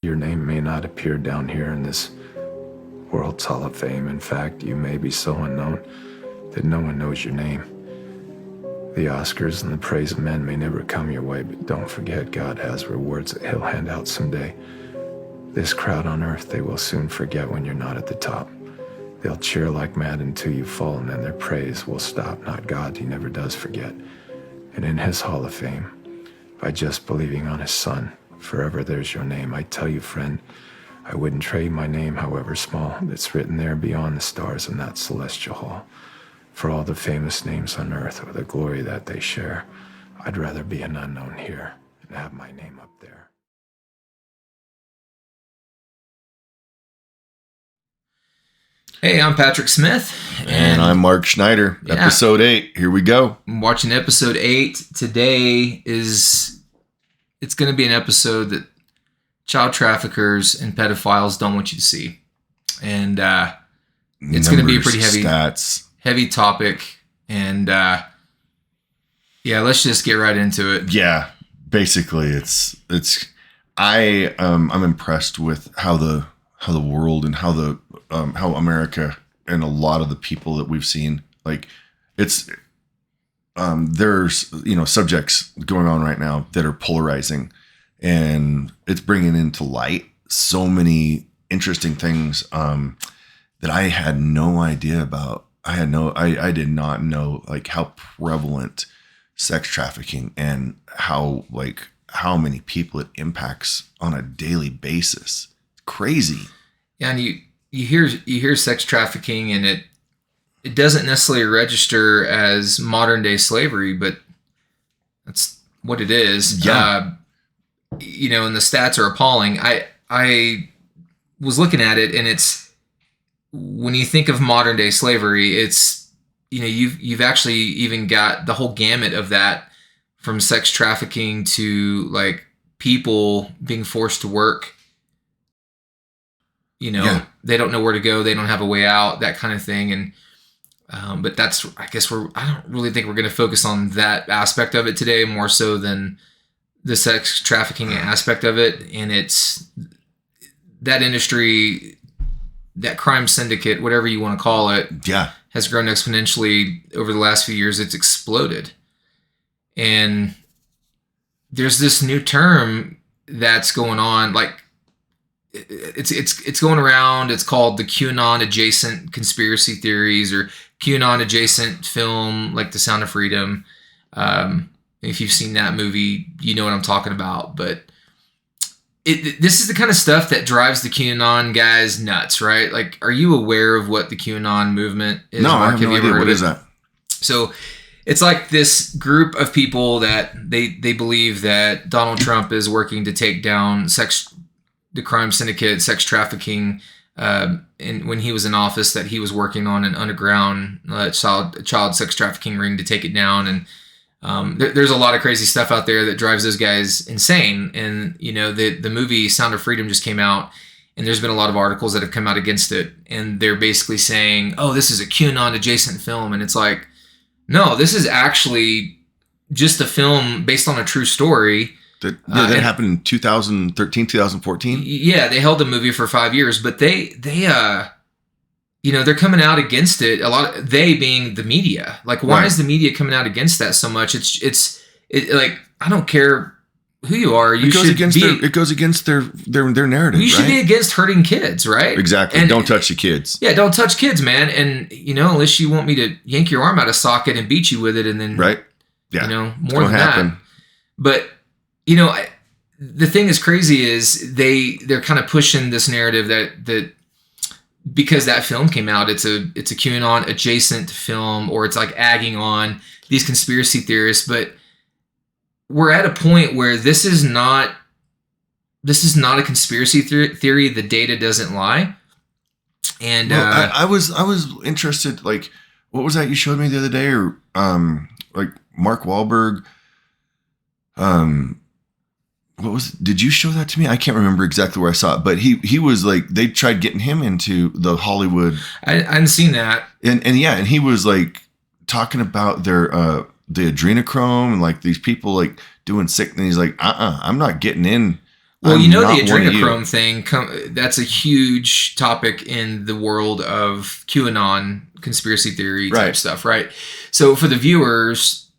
Your name may not appear down here in this World's Hall of Fame. In fact, you may be so unknown that no one knows your name. The Oscars and the praise of men may never come your way, but don't forget God has rewards that he'll hand out someday. This crowd on earth, they will soon forget when you're not at the top. They'll cheer like mad until you fall, and then their praise will stop. Not God, he never does forget. And in his Hall of Fame, by just believing on his Son, forever there's your name. I tell you, friend, I wouldn't trade my name, however small, that's written there beyond the stars in that celestial hall. For all the famous names on earth or the glory that they share, I'd rather be an unknown here and have my name up there. Hey, I'm Patrick Smith. And I'm Mark Schneider. Yeah. Episode 8. Here we go. I'm watching episode 8. Today it's going to be an episode that child traffickers and pedophiles don't want you to see. And it's going to be a pretty heavy topic. And let's just get right into it. Yeah, basically I'm impressed with how the world and how America and a lot of the people that we've seen, like there's subjects going on right now that are polarizing, and it's bringing into light so many interesting things that I had no idea about. I did not know like how prevalent sex trafficking and how many people it impacts on a daily basis. It's crazy. Yeah, and you hear sex trafficking, and it doesn't necessarily register as modern day slavery, but that's what it is. Yeah. And the stats are appalling. I was looking at it, and it's, when you think of modern day slavery, it's, you've actually even got the whole gamut of that, from sex trafficking to like people being forced to work. They don't know where to go. They don't have a way out, that kind of thing. And, but that's, I guess I don't really think we're going to focus on that aspect of it today, more so than the sex trafficking aspect of it. And it's that industry, that crime syndicate, whatever you want to call it, has grown exponentially over the last few years. It's exploded. And there's this new term that's going on, like, it's going around. It's called the QAnon adjacent conspiracy theories, or QAnon adjacent film, like The Sound of Freedom. If you've seen that movie, you know what I'm talking about. But this is the kind of stuff that drives the QAnon guys nuts, right? Like, are you aware of what the QAnon movement is? No, Mark? I have no idea. What is that? So it's like this group of people that they believe that Donald Trump is working to take down the crime syndicate, sex trafficking, and when he was in office, that he was working on an underground child sex trafficking ring to take it down. And there's a lot of crazy stuff out there that drives those guys insane. And the movie Sound of Freedom just came out, and there's been a lot of articles that have come out against it, and they're basically saying, oh, this is a QAnon adjacent film. And it's like, no, this is actually just a film based on a true story. That happened in 2013, 2014? Yeah, they held the movie for 5 years, but they're coming out against it. They being the media. Like, why is the media coming out against that so much? It's like, I don't care who you are. It goes against their narrative. You should be against hurting kids, right? Exactly. And don't touch the kids. Yeah, don't touch kids, man. And unless you want me to yank your arm out of socket and beat you with it, and then right, yeah, more than that. But the thing is crazy is they're kind of pushing this narrative that because that film came out, it's a QAnon adjacent film, or it's like agging on these conspiracy theorists. But we're at a point where this is not a conspiracy theory. The data doesn't lie. And I was interested. Like, what was that you showed me the other day? Or like Mark Wahlberg. Did you show that to me? I can't remember exactly where I saw it, but he was like, they tried getting him into the Hollywood. I hadn't seen that. And he was like talking about their the adrenochrome and like these people like doing sick, and he's like, I'm not getting in Well, I'm you know, not the one of you. adrenochrome thing, that's a huge topic in the world of QAnon conspiracy theory type Right. stuff, right? So for the viewers,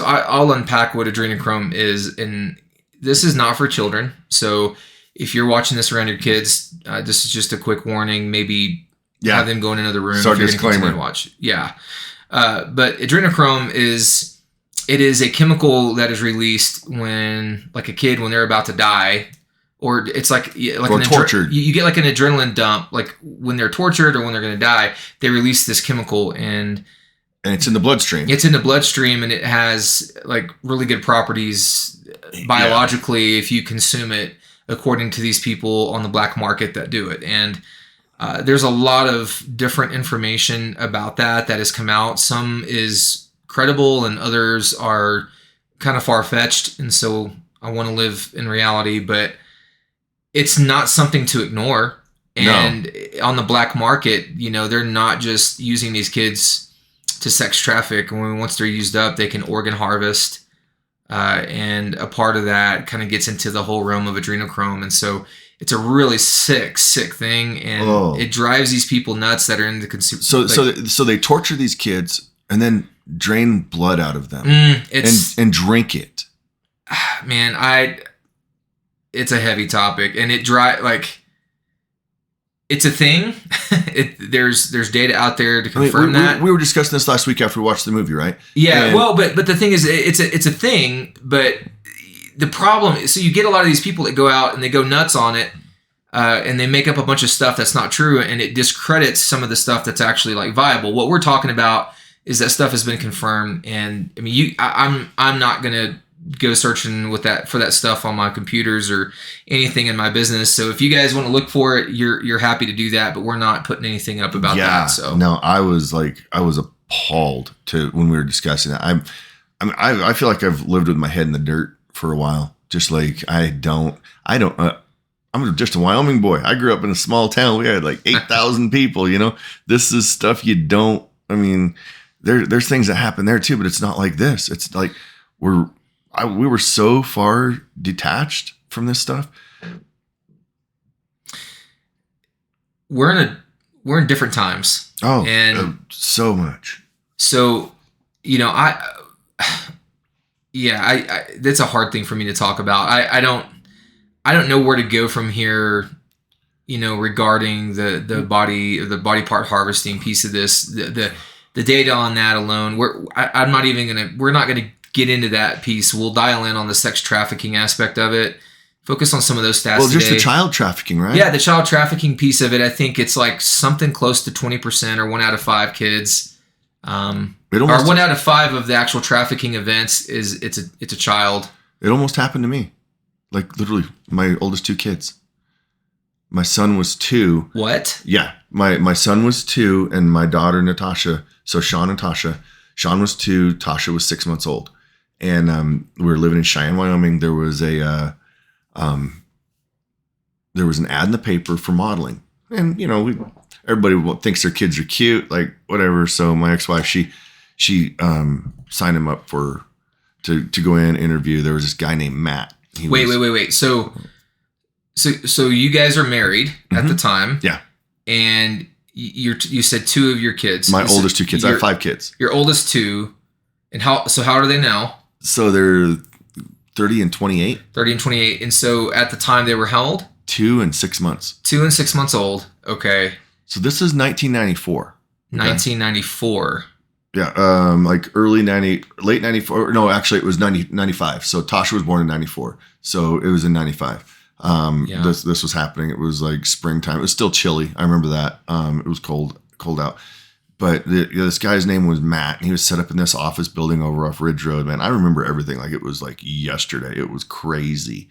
I'll unpack what adrenochrome is, and this is not for children. So if you're watching this around your kids, this is just a quick warning. Maybe Yeah. have them go in another room Start if you're going to continue disclaimer. to watch. Yeah. But adrenochrome is a chemical that is released when, like, a kid, when they're about to die, or it's like Or tortured. You get like an adrenaline dump, like when they're tortured or when they're going to die. They release this chemical, and it's in the bloodstream. it's in the bloodstream, and it has like really good properties biologically if you consume it, according to these people on the black market that do it. And there's a lot of different information about that has come out. Some is credible and others are kind of far-fetched, and so I want to live in reality, but it's not something to ignore. And on the black market, you know, they're not just using these kids to sex traffic. And once they're used up, they can organ harvest, and a part of that kind of gets into the whole realm of adrenochrome. And so it's a really sick thing, and it drives these people nuts that are in the consumer. So they torture these kids and then drain blood out of them and drink it. Man, it's a heavy topic, and it's a thing. There's data out there to confirm that. We were discussing this last week after we watched the movie, right? Yeah. But the thing is, it's a thing. But the problem is, so you get a lot of these people that go out and they go nuts on it, and they make up a bunch of stuff that's not true, and it discredits some of the stuff that's actually like viable. What we're talking about is that stuff has been confirmed, and I mean, I'm not gonna go searching for that stuff on my computers or anything in my business. So if you guys want to look for it, you're happy to do that, but we're not putting anything up about that. So no, I was appalled when we were discussing that. I feel like I've lived with my head in the dirt for a while. Just like I'm just a Wyoming boy. I grew up in a small town. We had like 8,000 people. You know, this is stuff you don't. I mean, there's things that happen there too, but it's not like this. It's like we were so far detached from this stuff. We're in different times. Oh, and so much. So, you know, that's a hard thing for me to talk about. I don't know where to go from here, you know, regarding the body part harvesting piece of this. The data on that alone, we're not gonna get into that piece. We'll dial in on the sex trafficking aspect of it. Focus on some of those stats. Well, just today. the child trafficking, right? Yeah, the child trafficking piece of it. I think it's like something close to 20% or 1 out of 5 kids. Or 1 out of 5 of the actual trafficking events it's a child. It almost happened to me. Like literally my oldest 2 kids. My son was 2. What? Yeah. My son was 2 and my daughter Natasha. So Sean and Tasha. Sean was 2. Tasha was 6 months old. And we were living in Cheyenne, Wyoming. There was an ad in the paper for modeling. And, you know, everybody thinks their kids are cute, like whatever. So my ex-wife, she signed him up to go in and interview. There was this guy named Matt. Wait. So you guys are married at the time. Yeah. And you said 2 of your kids. My oldest 2 kids. I have 5 kids. Your oldest 2. And how old are they now? So they're 30 and 28. 30 and 28. And so at the time they were how old? 2 and 6 months. 2 and 6 months old. Okay. So this is 1994. Okay. 1994. Yeah. Like early 90, late 94. No, actually it was 95. So Tasha was born in 94. So it was in 95. This was happening. It was like springtime. It was still chilly. I remember that. It was cold out. But this guy's name was Matt, and he was set up in this office building over off Ridge Road. Man, I remember everything like it was like yesterday. It was crazy.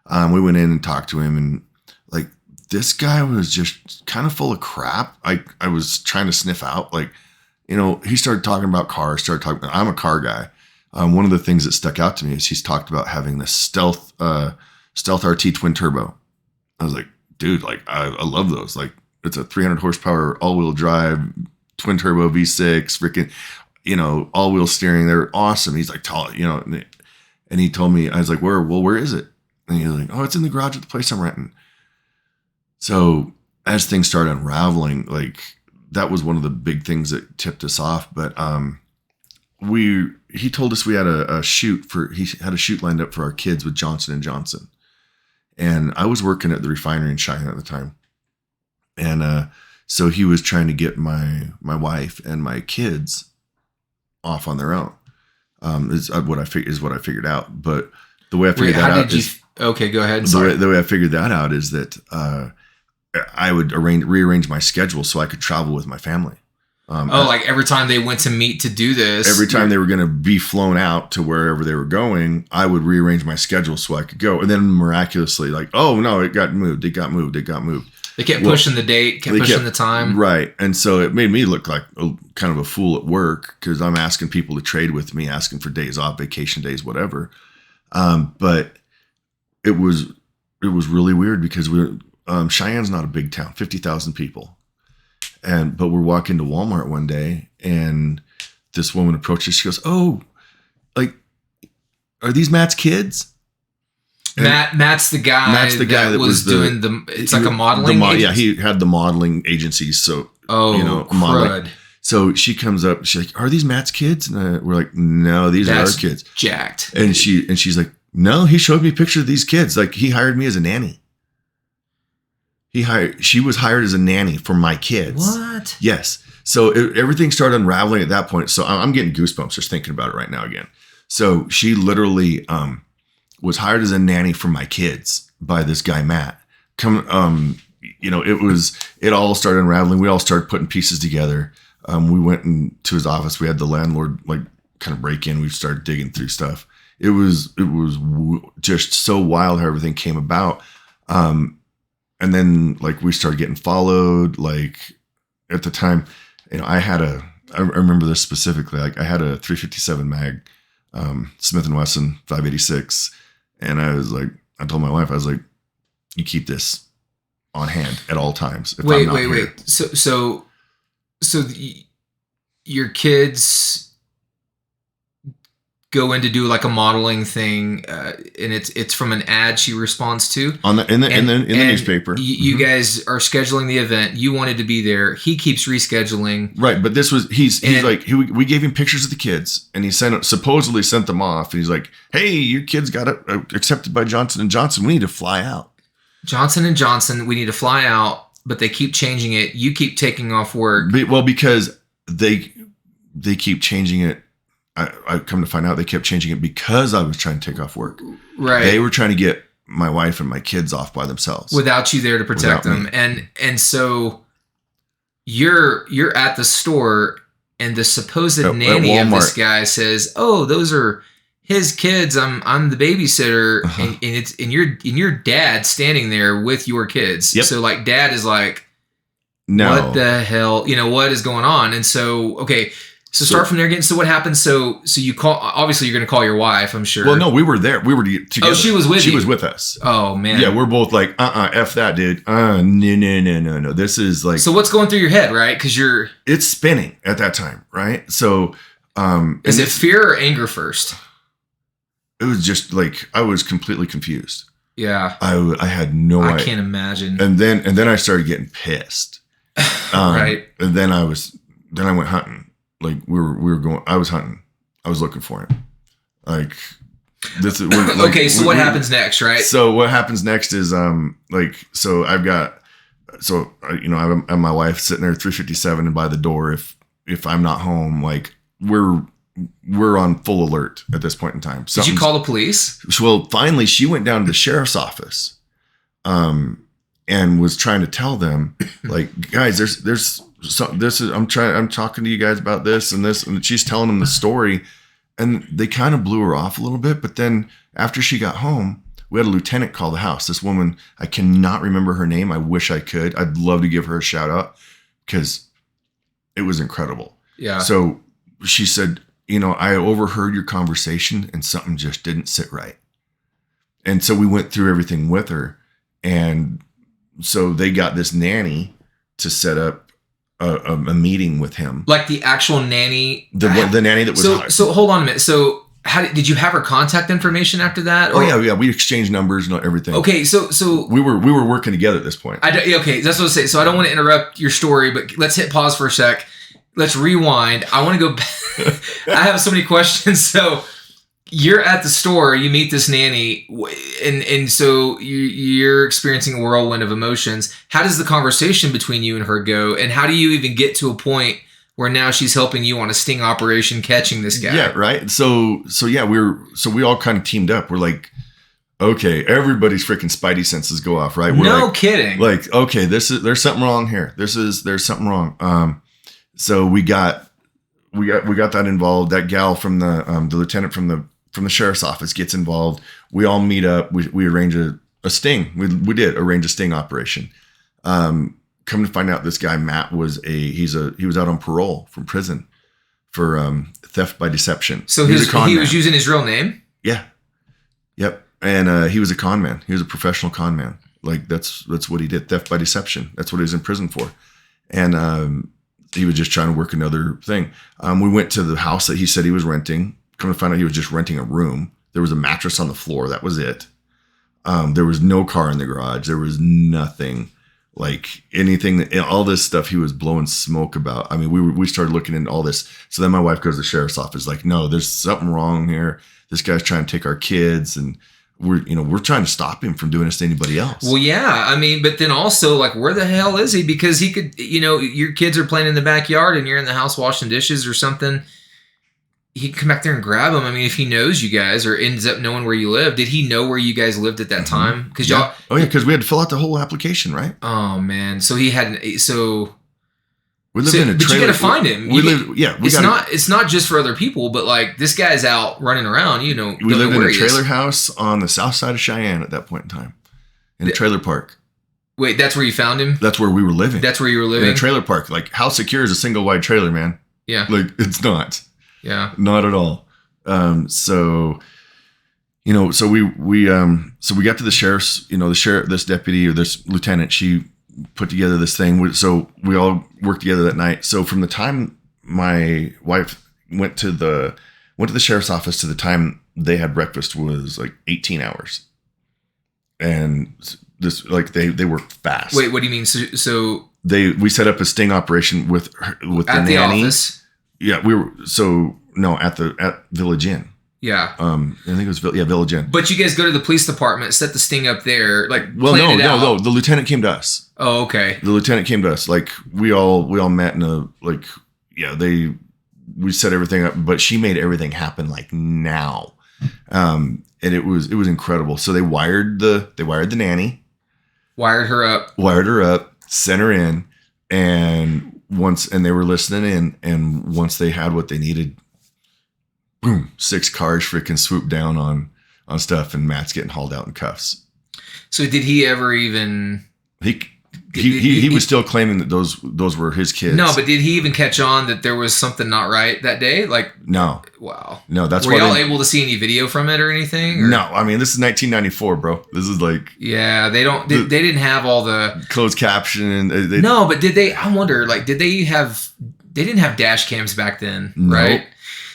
We went in and talked to him, and like this guy was just kind of full of crap. I was trying to sniff out, like, you know, he started talking about cars. I'm a car guy. One of the things that stuck out to me is he's talked about having this stealth RT twin turbo. I was like, dude, like I love those. Like it's a 300 horsepower all-wheel drive twin turbo V6, freaking, you know, all-wheel steering. They're awesome. He's like, tall, you know, and he told me, I was like, where is it? And you're like, oh, it's in the garage at the place I'm renting. So as things started unraveling, like that was one of the big things that tipped us off. But he told us we had he had a shoot lined up for our kids with Johnson & Johnson. And I was working at the refinery in Cheyenne at the time. And so he was trying to get my wife and my kids off on their own. Is what I figured out. But the way I figured that out is okay. Go ahead. The way I figured that out is that I would rearrange my schedule so I could travel with my family. Like every time they went to meet to do this, every time they were going to be flown out to wherever they were going, I would rearrange my schedule so I could go. And then miraculously, like, oh no, it got moved. They kept pushing the date, kept pushing the time. Right. And so it made me look like kind of a fool at work because I'm asking people to trade with me, asking for days off, vacation days, whatever. But it was really weird because Cheyenne's not a big town, 50,000 people. But we're walking to Walmart one day and this woman approaches. She goes, oh, like, are these Matt's kids? Matt's the guy that was doing it's like a modeling agency? Yeah, he had the modeling agency. So, crud. Modeling. So she comes up, she's like, are these Matt's kids? And we're like, no, these are our kids. Jacked. And she's like, no, he showed me a picture of these kids. Like he hired me as a nanny. She was hired as a nanny for my kids. What? Yes. So everything started unraveling at that point. So I'm getting goosebumps just thinking about it right now again. So she literally was hired as a nanny for my kids by this guy, Matt. It all started unraveling. We all started putting pieces together. We went into his office. We had the landlord like kind of break in. We started digging through stuff. It was just so wild how everything came about. And then like we started getting followed. Like at the time, I remember this specifically. Like I had a 357 mag, Smith & Wesson 586. And I told my wife, I was like, you keep this on hand at all times. Wait. So your kids go in to do like a modeling thing, and it's from an ad she responds to in the newspaper. You guys are scheduling the event. You wanted to be there. He keeps rescheduling. Right, but this was we gave him pictures of the kids, and he supposedly sent them off. And he's like, "Hey, your kids got accepted by Johnson & Johnson. We need to fly out." Johnson & Johnson, we need to fly out, but they keep changing it. You keep taking off work. Well, because they keep changing it. I come to find out they kept changing it because I was trying to take off work. Right. They were trying to get my wife and my kids off by themselves. Without you there to protect them. And so you're at the store and the supposed nanny of this guy says, "Oh, those are his kids. I'm the babysitter." Uh-huh. and your dad standing there with your kids. Yep. So like dad is like, no, what the hell? What is going on? And so, okay. So start from there again. So what happens? So you call, obviously you're going to call your wife, I'm sure. Well, no, we were there. We were together. Oh, she was with you? She was with us. Oh, man. Yeah, we're both like, F that, dude. No. This is like. So what's going through your head, right? Because it's spinning at that time, right? So. Is it fear or anger first? It was just like, I was completely confused. Yeah. I had no idea. I can't imagine. And then I started getting pissed. Right. And then I went hunting. Like we were going. I was hunting. I was looking for him. Like this is like, okay. So what happens next, right? So what happens next is I have my wife sitting there 357 and by the door. If I'm not home, like we're on full alert at this point in time. Did you call the police? Well, finally she went down to the sheriff's office, and was trying to tell them like, guys, there's. So I'm talking to you guys about this, and she's telling them the story, and they kind of blew her off a little bit. But then after she got home, we had a lieutenant call the house. This woman, I cannot remember her name. I wish I could. I'd love to give her a shout out because it was incredible. Yeah. So she said, I overheard your conversation and something just didn't sit right. And so we went through everything with her. And so they got this nanny to set up a meeting with him, like the actual nanny, the nanny that was hired. So hold on a minute. So did you have her contact information after that? Oh yeah, we exchanged numbers and everything. Okay, so we were working together at this point. Okay, that's what I say. So I don't want to interrupt your story, but let's hit pause for a sec. Let's rewind. I want to go back. I have so many questions. So you're at the store, you meet this nanny, and so you're experiencing a whirlwind of emotions. How does the conversation between you and her go? And how do you even get to a point where now she's helping you on a sting operation catching this guy? Yeah, right. So yeah, we all kind of teamed up. We're like, okay, everybody's freaking spidey senses go off, right? We're no kidding. Like, okay, there's something wrong here. There's something wrong. So we got that involved. That gal from the lieutenant from the sheriff's office gets involved. We all meet up. We arrange a sting. We did arrange a sting operation. Come to find out, this guy Matt he was out on parole from prison for theft by deception. So he was using his real name. Yeah, yep. And he was a con man. He was a professional con man. Like that's what he did. Theft by deception. That's what he was in prison for. And he was just trying to work another thing. We went to the house that he said he was renting. Come to find out, he was just renting a room. There was a mattress on the floor. That was it. There was no car in the garage. There was nothing. Like anything, all this stuff he was blowing smoke about. I mean, we started looking into all this. So then my wife goes to the sheriff's office, like, no, there's something wrong here. This guy's trying to take our kids, and we're trying to stop him from doing this to anybody else. Well, yeah, I mean, but then also, like, where the hell is he? Because he could, your kids are playing in the backyard and you're in the house washing dishes or something. He can come back there and grab him. I mean, if he knows you guys or ends up knowing where you live, did he know where you guys lived at that time? Because y'all. Oh yeah, because we had to fill out the whole application, right? Oh man, so he hadn't. So we lived in a trailer. But you got to find him. It's not just for other people, but like this guy's out running around. We lived in a trailer house on the south side of Cheyenne at that point in time, in a trailer park. Wait, that's where you found him? That's where we were living. That's where you were living? In a trailer park. Like, how secure is a single wide trailer, man? Yeah. Like, it's not. Yeah. Not at all. So we got to the sheriff's, this deputy or this lieutenant, she put together this thing. So we all worked together that night. So from the time my wife went to the sheriff's office to the time they had breakfast was like 18 hours. And this, like, they worked fast. Wait, what do you mean? So we set up a sting operation with the nanny. At the office? Yeah, at Village Inn. Yeah. I think it was Village Inn. But you guys go to the police department, set the sting up there, like. Well, no. The lieutenant came to us. Oh, okay. The lieutenant came to us. Like we all met in a we set everything up, but she made everything happen like now, and it was incredible. So they wired the nanny, wired her up, sent her in, and they were listening in, and once they had what they needed, boom, 6 cars freaking swooped down on stuff, and Matt's getting hauled out in cuffs. So did he ever even? He was still claiming that those were his kids. No, but did he even catch on that there was something not right that day? Like, no. Wow. No, that's were y'all able to see any video from it or anything? Or? No, I mean, this is 1994, bro. This is like. Yeah, they didn't have all the closed caption. No, but did they? I wonder. Like, did they have? They didn't have dash cams back then, right?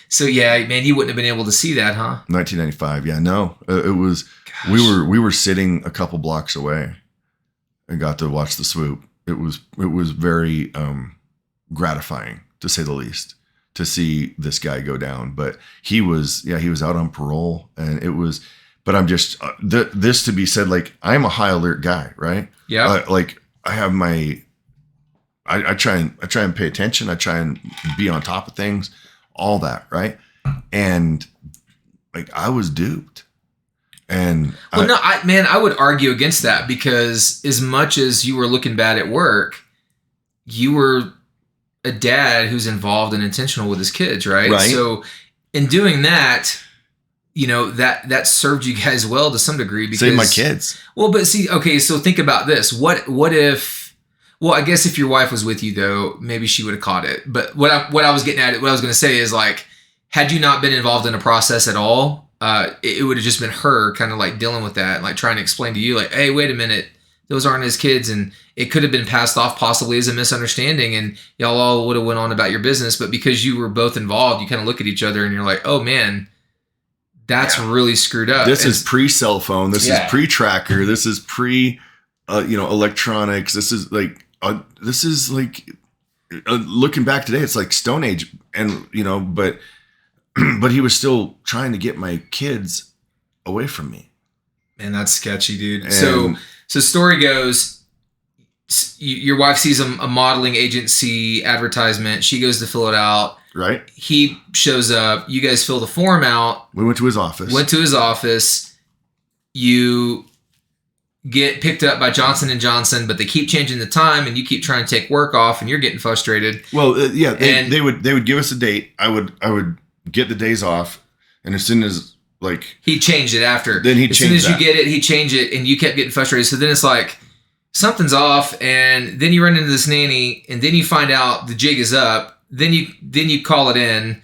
So yeah, man, you wouldn't have been able to see that, huh? 1995. Yeah, no, it was. Gosh. We were sitting a couple blocks away, and got to watch the swoop. It was very gratifying, to say the least, to see this guy go down. But he was out on parole, and it was. But I'm just this to be said, like, I'm a high alert guy, right? Yeah. Like I have my. I try and pay attention. I try and be on top of things, all that, right? And like I was duped. And I would argue against that, because as much as you were looking bad at work, you were a dad who's involved and intentional with his kids, right? Right. So in doing that, that served you guys well to some degree, because saved my kids. Well, but see, okay, so think about this. What if? Well, I guess if your wife was with you, though, maybe she would have caught it. But what I was getting at, what I was going to say is, like, had you not been involved in a process at all, it would have just been her kind of like dealing with that, like trying to explain to you, like, hey, wait a minute, those aren't his kids, and it could have been passed off possibly as a misunderstanding, and y'all all would have went on about your business. But because you were both involved, you kind of look at each other and you're like, oh man, That's really screwed up. This is pre-cell phone. This is Yeah. pre-tracker. This is pre, electronics. This is like looking back today, it's like Stone Age, and but he was still trying to get my kids away from me. Man, that's sketchy, dude. And- So story goes, your wife sees a modeling agency advertisement. She goes to fill it out. Right. He shows up. You guys fill the form out. We went to his office. You get picked up by Johnson & Johnson, but they keep changing the time, and you keep trying to take work off, and you're getting frustrated. Well, they would give us a date. I would get the days off, and as soon as he changed it after. Then as soon as you get it, he changed it, and you kept getting frustrated. So then it's like something's off, and then you run into this nanny, and then you find out the jig is up. Then you call it in.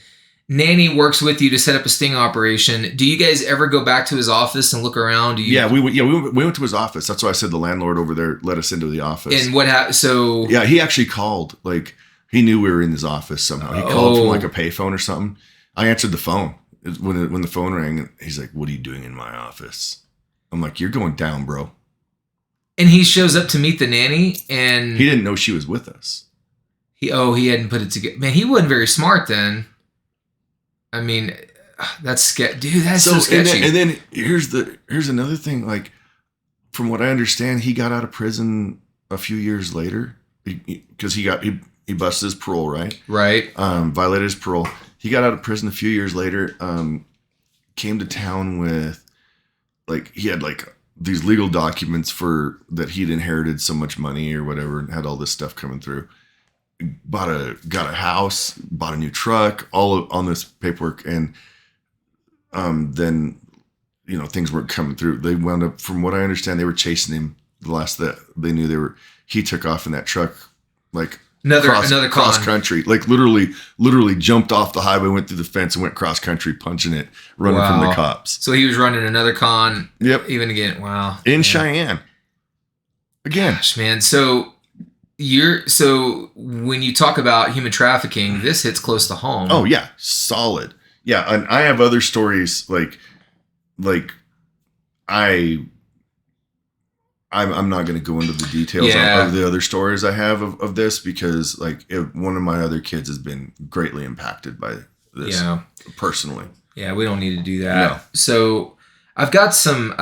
Nanny works with you to set up a sting operation. Do you guys ever go back to his office and look around? We went to his office. That's why I said the landlord over there let us into the office. And what happened? So yeah, he actually called. He knew we were in his office somehow. He called from a payphone or something. I answered the phone when the phone rang. He's like, "What are you doing in my office?" I'm like, "You're going down, bro." And he shows up to meet the nanny, and he didn't know she was with us. He hadn't put it together. Man, he wasn't very smart then. I mean, that's sketchy. Dude, that's so sketchy. And then here's another thing. From what I understand, he got out of prison a few years later because he busted his parole, right? Right. Violated his parole. He got out of prison a few years later. Came to town with he had these legal documents that he'd inherited so much money or whatever, and had all this stuff coming through. Got a house, bought a new truck, all on this paperwork, and then things weren't coming through. They wound up, from what I understand, they were chasing him. The last that they knew, he took off in that truck another cross country, literally jumped off the highway, went through the fence, and went cross country, punching it, running from the cops. So he was running another con. Yep. Even again, wow. In Cheyenne. Again, gosh, man. So when you talk about human trafficking, this hits close to home. Oh yeah, solid. Yeah, and I have other stories I'm not going to go into the details of the other stories I have of this, because one of my other kids has been greatly impacted by this personally. Yeah, we don't need to do that. No. So I've got some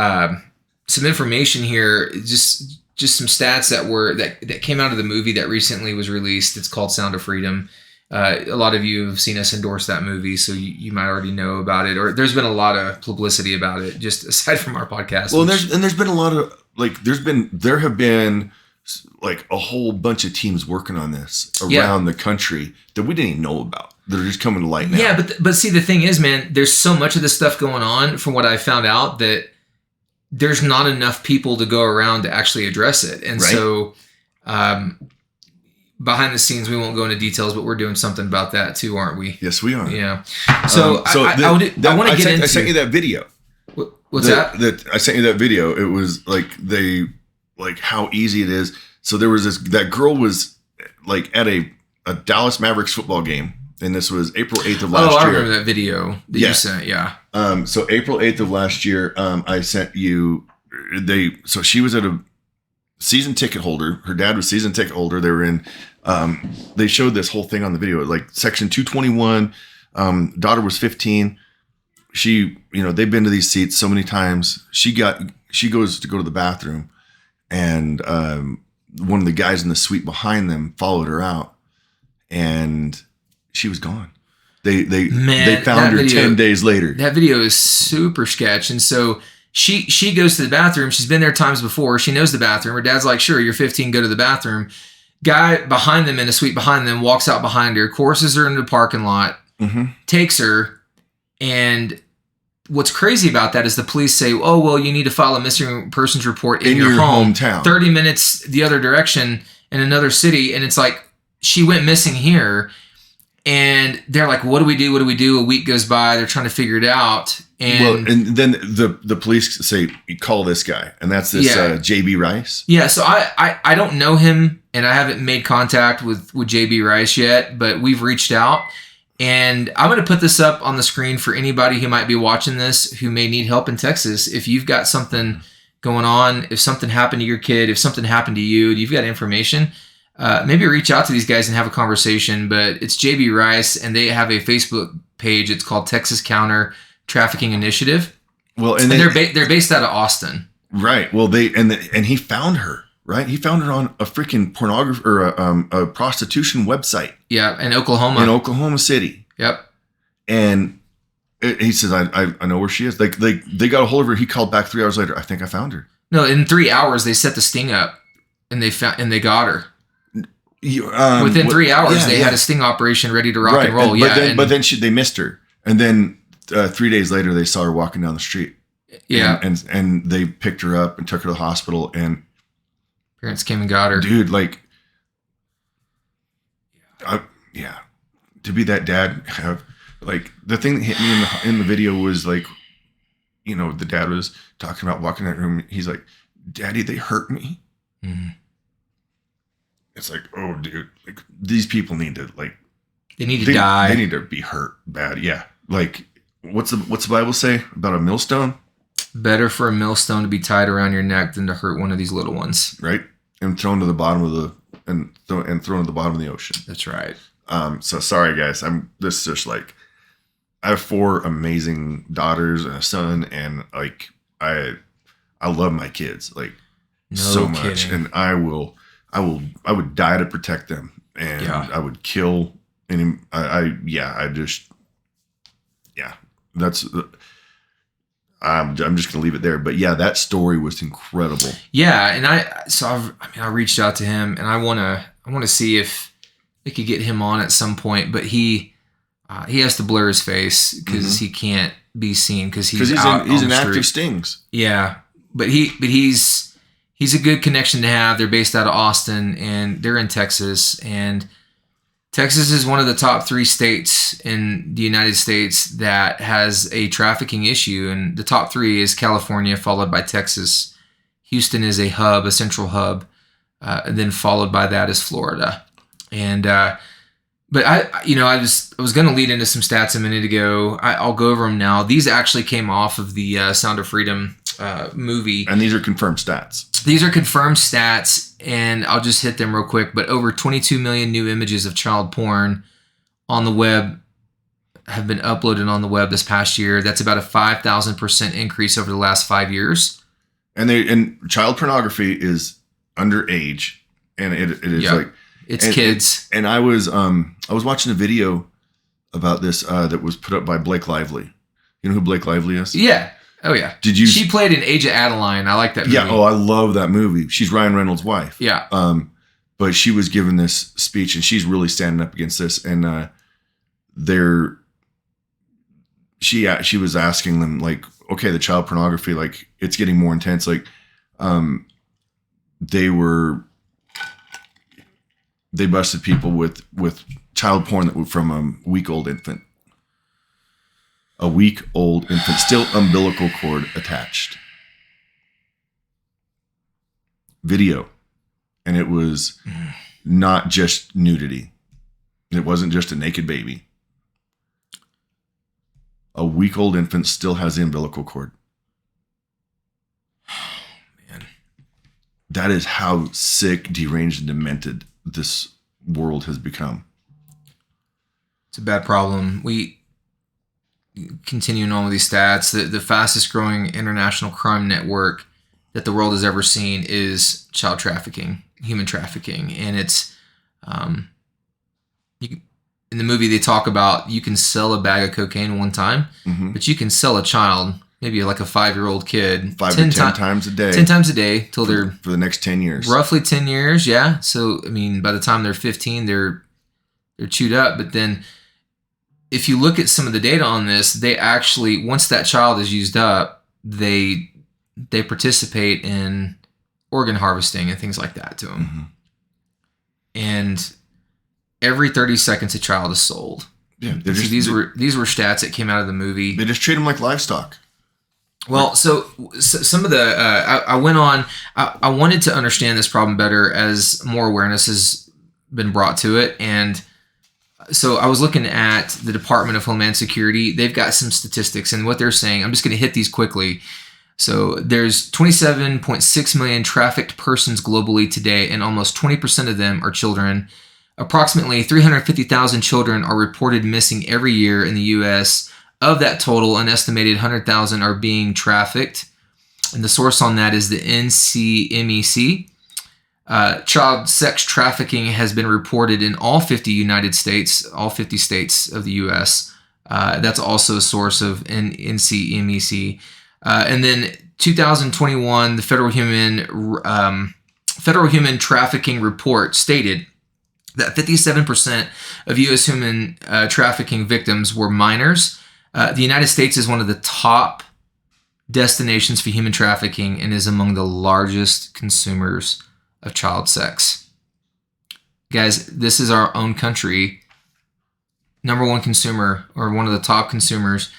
information here, just some stats that came out of the movie that recently was released. It's called Sound of Freedom. A lot of you have seen us endorse that movie, so you might already know about it, or there's been a lot of publicity about it, just aside from our podcast. Well, there's been a lot of there have been a whole bunch of teams working on this around the country that we didn't even know about. That are just coming to light now. Yeah, but see, the thing is, man, there's so much of this stuff going on. From what I found out, that there's not enough people to go around to actually address it, and so. Behind the scenes, we won't go into details, but we're doing something about that too, aren't we? Yes, we are. Yeah. So I want to get into. I sent you that video. What's that? I sent you that video. It was how easy it is. So there was that girl was at a Dallas Mavericks football game, and this was April 8th of last year. Oh, I remember that video that you sent. Yeah. So April 8th of last year, I sent you. So she was at a season ticket holder. Her dad was season ticket holder. They were in. They showed this whole thing on the video, section 221. Daughter was 15. She, they've been to these seats so many times. She goes to go to the bathroom, and one of the guys in the suite behind them followed her out, and she was gone. They found her video, 10 days later. That video is super sketch, and so. She goes to the bathroom. She's been there times before. She knows the bathroom. Her dad's like, sure, you're 15, go to the bathroom. Guy behind them in a suite behind them walks out behind her, courses her into the parking lot, takes her. And what's crazy about that is the police say, oh, well, you need to file a missing persons report in your hometown. 30 minutes the other direction in another city. And it's like, she went missing here. And they're like, what do we do? What do we do? A week goes by. They're trying to figure it out. And then the police say, call this guy. And that's this JB Rice. Yeah. So I don't know him, and I haven't made contact with JB Rice yet, but we've reached out. And I'm going to put this up on the screen for anybody who might be watching this who may need help in Texas. If you've got something going on, if something happened to your kid, if something happened to you, you've got information, maybe reach out to these guys and have a conversation. But it's JB Rice, and they have a Facebook page. It's called Texas Counter Trafficking Initiative. Well, and they're based out of Austin. Right. Well, and he found her. Right. He found her on a freaking pornography or a prostitution website. Yeah, in Oklahoma. In Oklahoma City. Yep. And he says, I know where she is. Like they got a hold of her. He called back 3 hours later. I think I found her. No, in 3 hours they set the sting up, and they got her. Within 3 hours, they had a sting operation ready to rock and roll. But then they missed her, and then 3 days later they saw her walking down the street. Yeah, and they picked her up and took her to the hospital, and parents came and got her. Dude, like, to be that dad, like the thing that hit me in the video was like, you know, the dad was talking about walking in that room. He's like, "Daddy, they hurt me." Mm-hmm. It's like, oh, dude, like these people need to they need to die. They need to be hurt bad. Yeah, like what's the Bible say about a millstone? Better for a millstone to be tied around your neck than to hurt one of these little ones. Right, and thrown to the bottom of thrown to the bottom of the ocean. That's right. So sorry guys, this is just like, I have 4 amazing daughters and a son, and like I love my kids like so much, and I would die to protect them, and I would kill any. That's. I'm just gonna leave it there, but yeah, that story was incredible. Yeah, and I reached out to him, and I wanna see if they could get him on at some point, but he has to blur his face because he can't be seen because he's in active stings. Yeah, but he's a good connection to have. They're based out of Austin, and they're in Texas, and Texas is one of the top 3 states in the United States that has a trafficking issue, and the top 3 is California, followed by Texas. Houston is a hub, a central hub, and then followed by that is Florida. And but I was going to lead into some stats a minute ago. I'll go over them now. These actually came off of the Sound of Freedom movie, and these are confirmed stats. These are confirmed stats, and I'll just hit them real quick. But over 22 million new images of child porn on the web have been uploaded on the web this past year. That's about a 5,000% increase over the last 5 years. And child pornography is underage, and it is like it's kids. And I was watching a video about this that was put up by Blake Lively. You know who Blake Lively is? Yeah. Oh yeah. She played in Age of Adeline. I like that movie. Yeah. Oh, I love that movie. She's Ryan Reynolds' wife. Yeah. But she was giving this speech, and she's really standing up against this. And she was asking them like, okay, the child pornography, like it's getting more intense. Like, they busted people with child porn that were from a week-old infant. A week-old infant, still umbilical cord attached. Video. And it was not just nudity. It wasn't just a naked baby. A week-old infant still has the umbilical cord. Oh, man. That is how sick, deranged, and demented this world has become. It's a bad problem. Continuing on with these stats, the fastest growing international crime network that the world has ever seen is child trafficking, human trafficking. And it's, in the movie they talk about you can sell a bag of cocaine one time, but you can sell a child, maybe like a 5-year-old kid, 5 to 10 times a day. 10 times a day till they're for the next 10 years. Roughly 10 years, yeah. So I mean, by the time they're 15, they're chewed up. But then if you look at some of the data on this, they actually, once that child is used up, they participate in organ harvesting and things like that to them. And every 30 seconds a child is sold. Yeah, these were stats that came out of the movie. They just treat them like livestock. Well, so some of the I went on. I wanted to understand this problem better as more awareness has been brought to it, and So I was looking at the Department of Homeland Security. They've got some statistics, and what they're saying, I'm just going to hit these quickly. So there's 27.6 million trafficked persons globally today, and almost 20% of them are children. Approximately 350,000 children are reported missing every year in the U.S. Of that total, an estimated 100,000 are being trafficked. And the source on that is the NCMEC. Child sex trafficking has been reported in all 50 states of the U.S. That's also a source of NCMEC. And then 2021, the Federal Human Trafficking Report stated that 57% of U.S. human trafficking victims were minors. The United States is one of the top destinations for human trafficking and is among the largest consumers of child sex. Guys, this is our own country. Number one consumer, or one of the top consumers.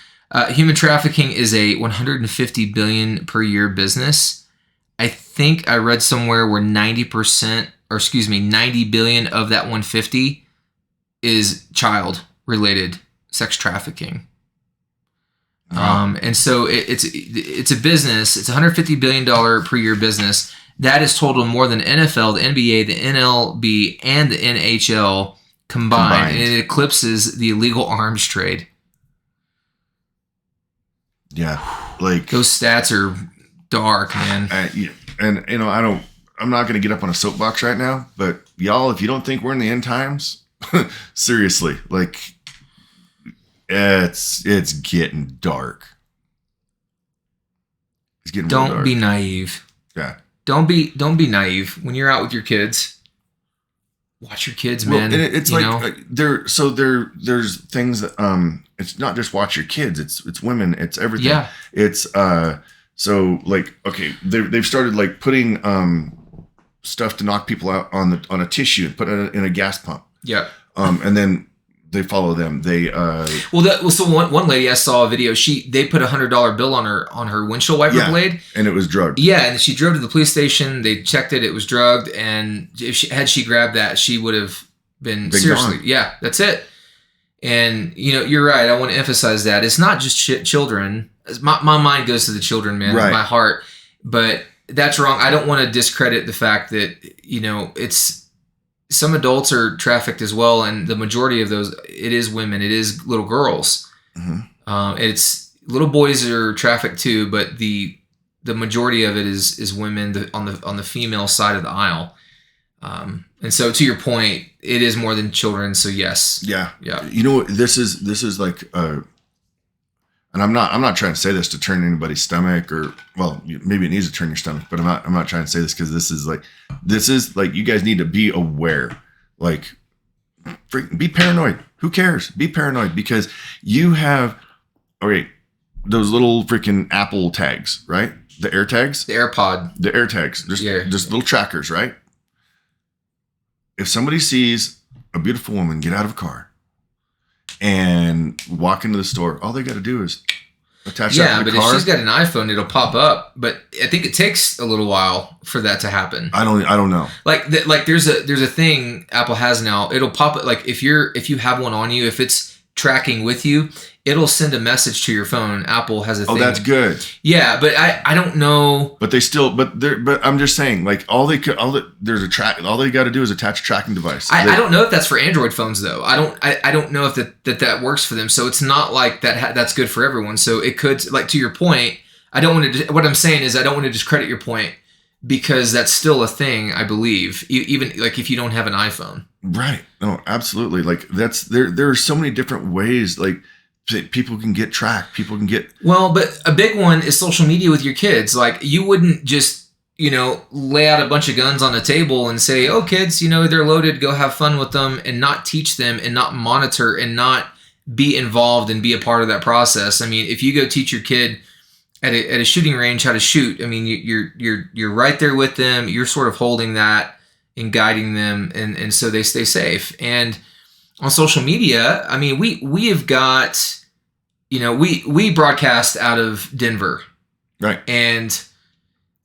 Human trafficking is a $150 billion per year business. I think I read somewhere where 90 billion of that 150 is child related sex trafficking. And so it's a business. It's $150 billion per year business. That is total more than NFL, the NBA, the NLB, and the NHL combined. And it eclipses the illegal arms trade. Yeah, like those stats are dark, man. And I'm not going to get up on a soapbox right now, but y'all, if you don't think we're in the end times, seriously, like it's getting dark. It's getting real dark. Don't be naive. Yeah. Don't be naive when you're out with your kids. Watch your kids, man. Well, it's like there's things that it's not just watch your kids. It's women. It's everything. Yeah. It's so like okay, they've started like putting stuff to knock people out on a tissue and put it in a gas pump. Yeah. And then they follow them. They so one lady I saw a video. They put $100 bill on her windshield wiper blade, and it was drugged. Yeah, and she drove to the police station. They checked it. It was drugged, and if she grabbed that, she would have been seriously. Gone. Yeah, that's it. And you're right. I want to emphasize that it's not just children. My mind goes to the children, man. Right. My heart, but that's wrong. I don't want to discredit the fact that it's. Some adults are trafficked as well, and the majority of those, it is women, it is little girls. Mm-hmm. It's little boys are trafficked too, but the majority of it is women on the female side of the aisle. And so, to your point, it is more than children. So yes, yeah. This is like, and I'm not trying to say this to turn anybody's stomach, or well, maybe it needs to turn your stomach, but I'm not trying to say this because this is like you guys need to be aware, like be paranoid. Who cares? Be paranoid because you have those little freaking Apple tags, right? The Air tags, the Air tags, just little trackers, right? If somebody sees a beautiful woman get out of a car and walk into the store, all they got to do is attach that to the car. If she's got an iPhone, it'll pop up. But I think it takes a little while for that to happen. I don't know. Like there's a thing Apple has now. It'll pop up like if you have one on you, if it's tracking with you, it'll send a message to your phone. Apple has a thing. Oh, that's good. Yeah, but I don't know. But I'm just saying, like all they got to do is attach a tracking device. I don't know if that's for Android phones though. I don't know if that works for them. So it's not like that's good for everyone. So it could, like to your point, what I'm saying is I don't want to discredit your point because that's still a thing, I believe, even like if you don't have an iPhone. Right. No, absolutely. Like there are so many different ways like people can get tracked. People can get. Well, but a big one is social media with your kids. Like you wouldn't just, lay out a bunch of guns on the table and say, oh, kids, they're loaded, go have fun with them, and not teach them and not monitor and not be involved and be a part of that process. I mean, if you go teach your kid at a shooting range how to shoot, I mean, you're right there with them. You're sort of holding that and guiding them, and so they stay safe. And on social media, I mean, we have got, we broadcast out of Denver, right? And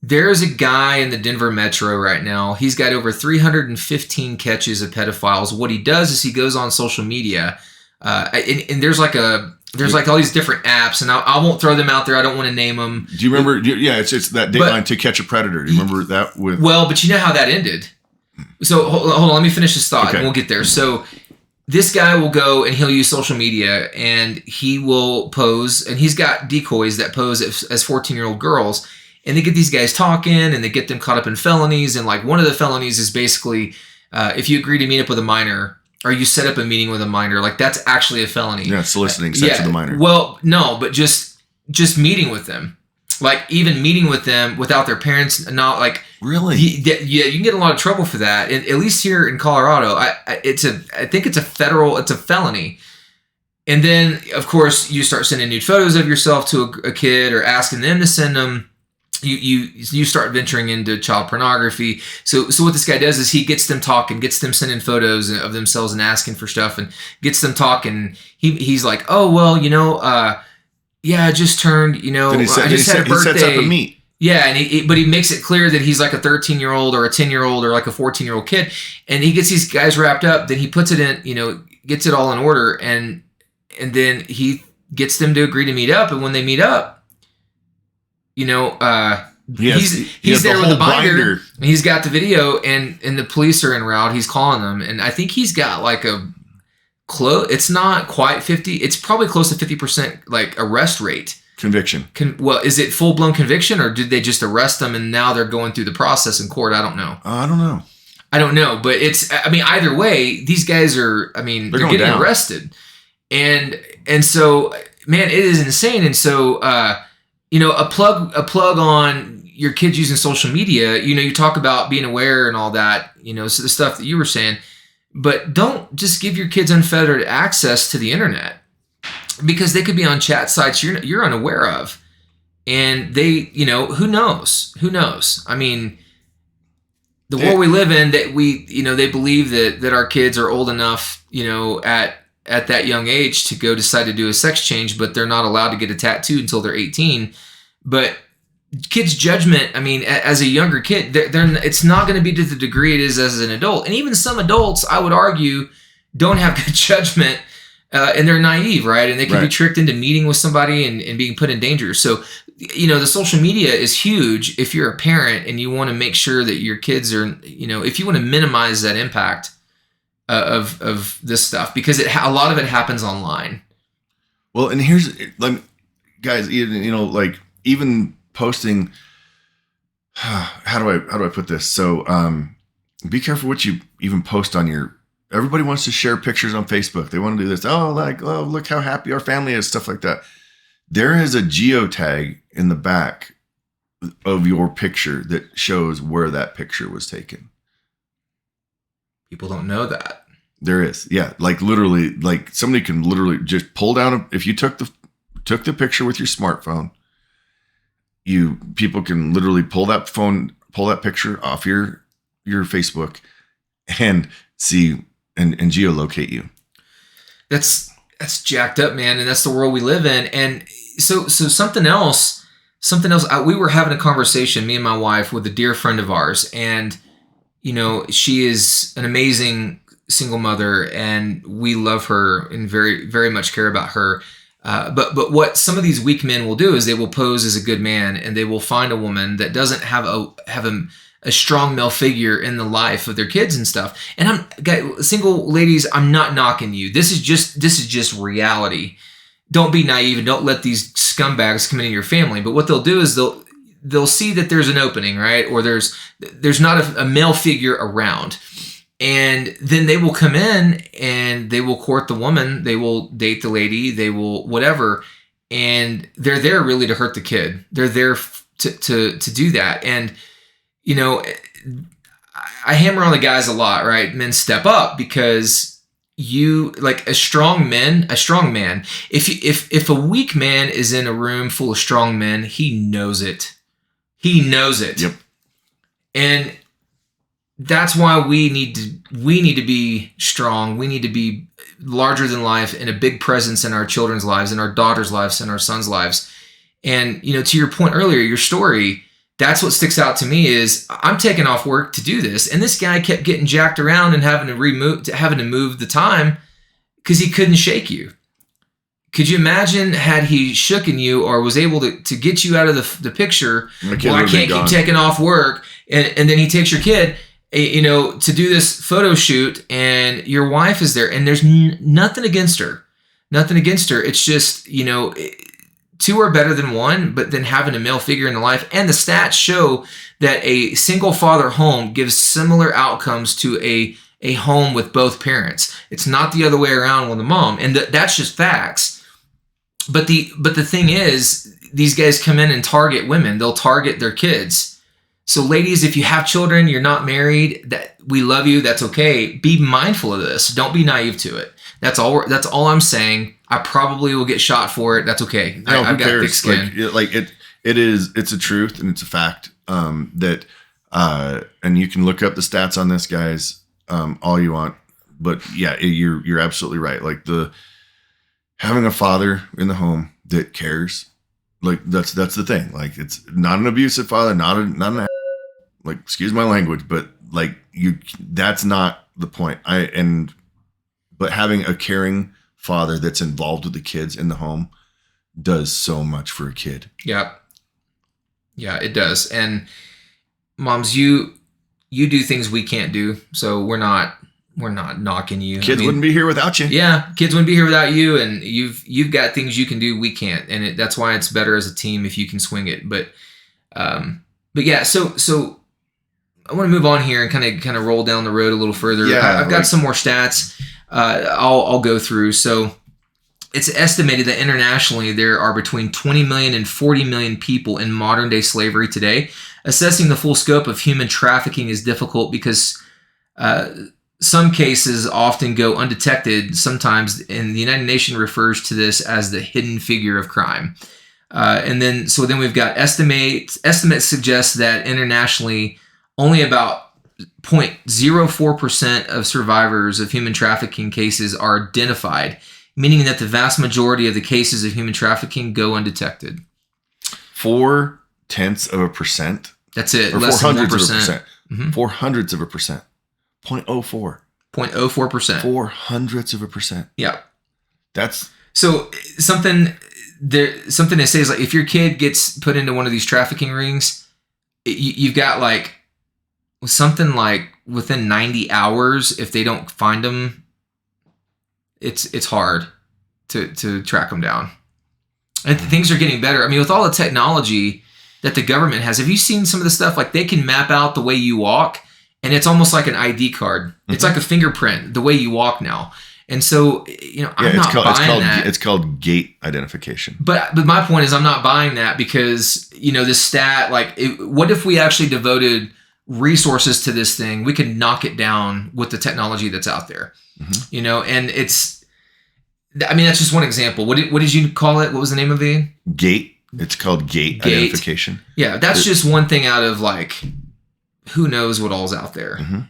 There's a guy in the Denver metro right now. He's got over 315 catches of pedophiles. What he does is he goes on social media, and there's like all these different apps, and I won't throw them out there. I don't want to name them. Do you remember? Yeah, it's that Dateline To Catch a Predator. Do you remember that? But you know how that ended. So hold on, let me finish this thought, and we'll get there. So this guy will go and he'll use social media, and he will pose, and he's got decoys that pose as 14-year-old girls, and they get these guys talking, and they get them caught up in felonies, and like one of the felonies is basically if you agree to meet up with a minor, or you set up a meeting with a minor, like that's actually a felony. Yeah, soliciting sex with a minor. Well, no, but just meeting with them. Like even meeting with them without their parents, not like really. Yeah, you can get in a lot of trouble for that. And at least here in Colorado, I think it's a felony. And then of course you start sending nude photos of yourself to a kid or asking them to send them. You start venturing into child pornography. So what this guy does is he gets them talking, gets them sending photos of themselves and asking for stuff, and gets them talking. He's like, oh well, yeah, I just turned, I just had a birthday. He sets up a meet. Yeah, and but he makes it clear that he's like a 13-year-old or a 10-year-old or like a 14-year-old kid, and he gets these guys wrapped up. Then he puts it in, gets it all in order, and then he gets them to agree to meet up. And when they meet up, he's there with the binder, and he's got the video, and the police are en route. He's calling them, and I think he's got like it's not quite 50. It's probably close to 50% like arrest rate. Conviction. Well, is it full-blown conviction, or did they just arrest them and now they're going through the process in court? I don't know. I don't know, but either way, these guys are, they're getting arrested. And so, man, it is insane. And so, a plug on your kids using social media, you talk about being aware and all that, so the stuff that you were saying, but don't just give your kids unfettered access to the internet, because they could be on chat sites you're unaware of, and they, who knows? The world we live in, that they believe that our kids are old enough, at that young age to go decide to do a sex change, but they're not allowed to get a tattoo until they're 18. But kids' judgment, as a younger kid, it's not going to be to the degree it is as an adult. And even some adults, I would argue, don't have good judgment, and they're naive, right? And they can be tricked into meeting with somebody and being put in danger. So, the social media is huge if you're a parent and you want to make sure that your kids are, if you want to minimize that impact of this stuff, because a lot of it happens online. Well, and here's, like, guys, even posting, how do I put this? So, be careful what you even post on everybody wants to share pictures on Facebook. They want to do this. Oh, look how happy our family is, stuff like that. There is a geotag in the back of your picture that shows where that picture was taken. People don't know that. There is. Yeah. Like literally, like somebody can literally just pull down if you took the picture with your smartphone, people can literally pull that picture off your Facebook and see and geolocate you. That's jacked up, man. And that's the world we live in. And so something else, we were having a conversation, me and my wife, with a dear friend of ours, and she is an amazing single mother, and we love her and very, very much care about her. But what some of these weak men will do is they will pose as a good man, and they will find a woman that doesn't have a strong male figure in the life of their kids and stuff. And single ladies, I'm not knocking you. This is just reality. Don't be naive and don't let these scumbags come into your family. But what they'll do is they'll see that there's an opening, right? Or there's not a male figure around. And then they will come in and they will court the woman. They will date the lady. They will whatever. And they're there really to hurt the kid. They're there to do that. And, I hammer on the guys a lot, right? Men step up, because a strong man, if a weak man is in a room full of strong men, he knows it. Yep. And that's why we need to be strong. We need to be larger than life and a big presence in our children's lives, in our daughters' lives, and our sons' lives. And, to your point earlier, your story, that's what sticks out to me is I'm taking off work to do this. And this guy kept getting jacked around and having to move the time because he couldn't shake you. Could you imagine had he shooken you or was able to get you out of the picture? Well, I can't keep taking off work. And then he takes your kid, to do this photo shoot, and your wife is there, and there's nothing against her. Nothing against her. It's just, two are better than one, but then having a male figure in the life. And the stats show that a single father home gives similar outcomes to a home with both parents. It's not the other way around with the mom. And that's just facts. But the thing is, these guys come in and target women. They'll target their kids. So ladies, if you have children, you're not married, that we love you, that's okay. Be mindful of this. Don't be naive to it. That's all I'm saying. I probably will get shot for it. That's okay. I've got thick skin. It's a truth and it's a fact that and you can look up the stats on this, guys, all you want. But yeah, you're absolutely right. Like having a father in the home that cares, like that's the thing. Like it's not an abusive father, not an like, excuse my language, but like that's not the point. But having a caring father that's involved with the kids in the home does so much for a kid. Yeah, it does. And moms, you do things we can't do, so we're not knocking you. Kids wouldn't be here without you. Yeah, kids wouldn't be here without you, and you've got things you can do we can't, and that's why it's better as a team if you can swing it. But yeah, so I want to move on here and kind of roll down the road a little further. Yeah, I've got some more stats. I'll go through. So it's estimated that internationally there are between 20 million and 40 million people in modern day slavery today. Assessing the full scope of human trafficking is difficult because some cases often go undetected sometimes, and the United Nations refers to this as the hidden figure of crime. And then we've got estimates suggest that internationally only about 0.04% of survivors of human trafficking cases are identified, meaning that the vast majority of the cases of human trafficking go undetected. 0.4%. That's it. Or less 4 than 1%. hundredths of a percent. Mm-hmm. 0.04 of a percent. 0.04. 0.04%. 4 hundredths of a percent. Yeah. That's so something to say is like if your kid gets put into one of these trafficking rings, you've got like something like within 90 hours, if they don't find them, it's hard to track them down. And things are getting better. I mean, with all the technology that the government has, have you seen some of the stuff? Like they can map out the way you walk, and it's almost like an ID card. Mm-hmm. It's like a fingerprint, the way you walk now. And so, I'm not buying that. It's called gait identification. But my point is, I'm not buying that because, this stat, what if we actually devoted resources to this thing? We could knock it down with the technology that's out there, and that's just one example. What did you call it? What was the name of it? Gait. It's called gait identification. Yeah. That's just one thing out of who knows what all's out there. Mm-hmm.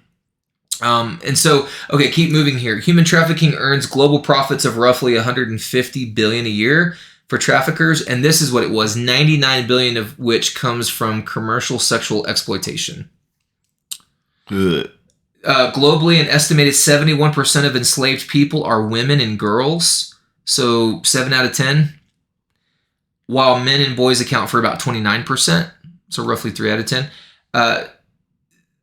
And so, okay, keep moving here. Human trafficking earns global profits of roughly 150 billion a year for traffickers, and this is what it was: 99 billion of which comes from commercial sexual exploitation. Good. Globally, an estimated 71% of enslaved people are women and girls, so 7 out of 10, while men and boys account for about 29%, so roughly 3 out of 10.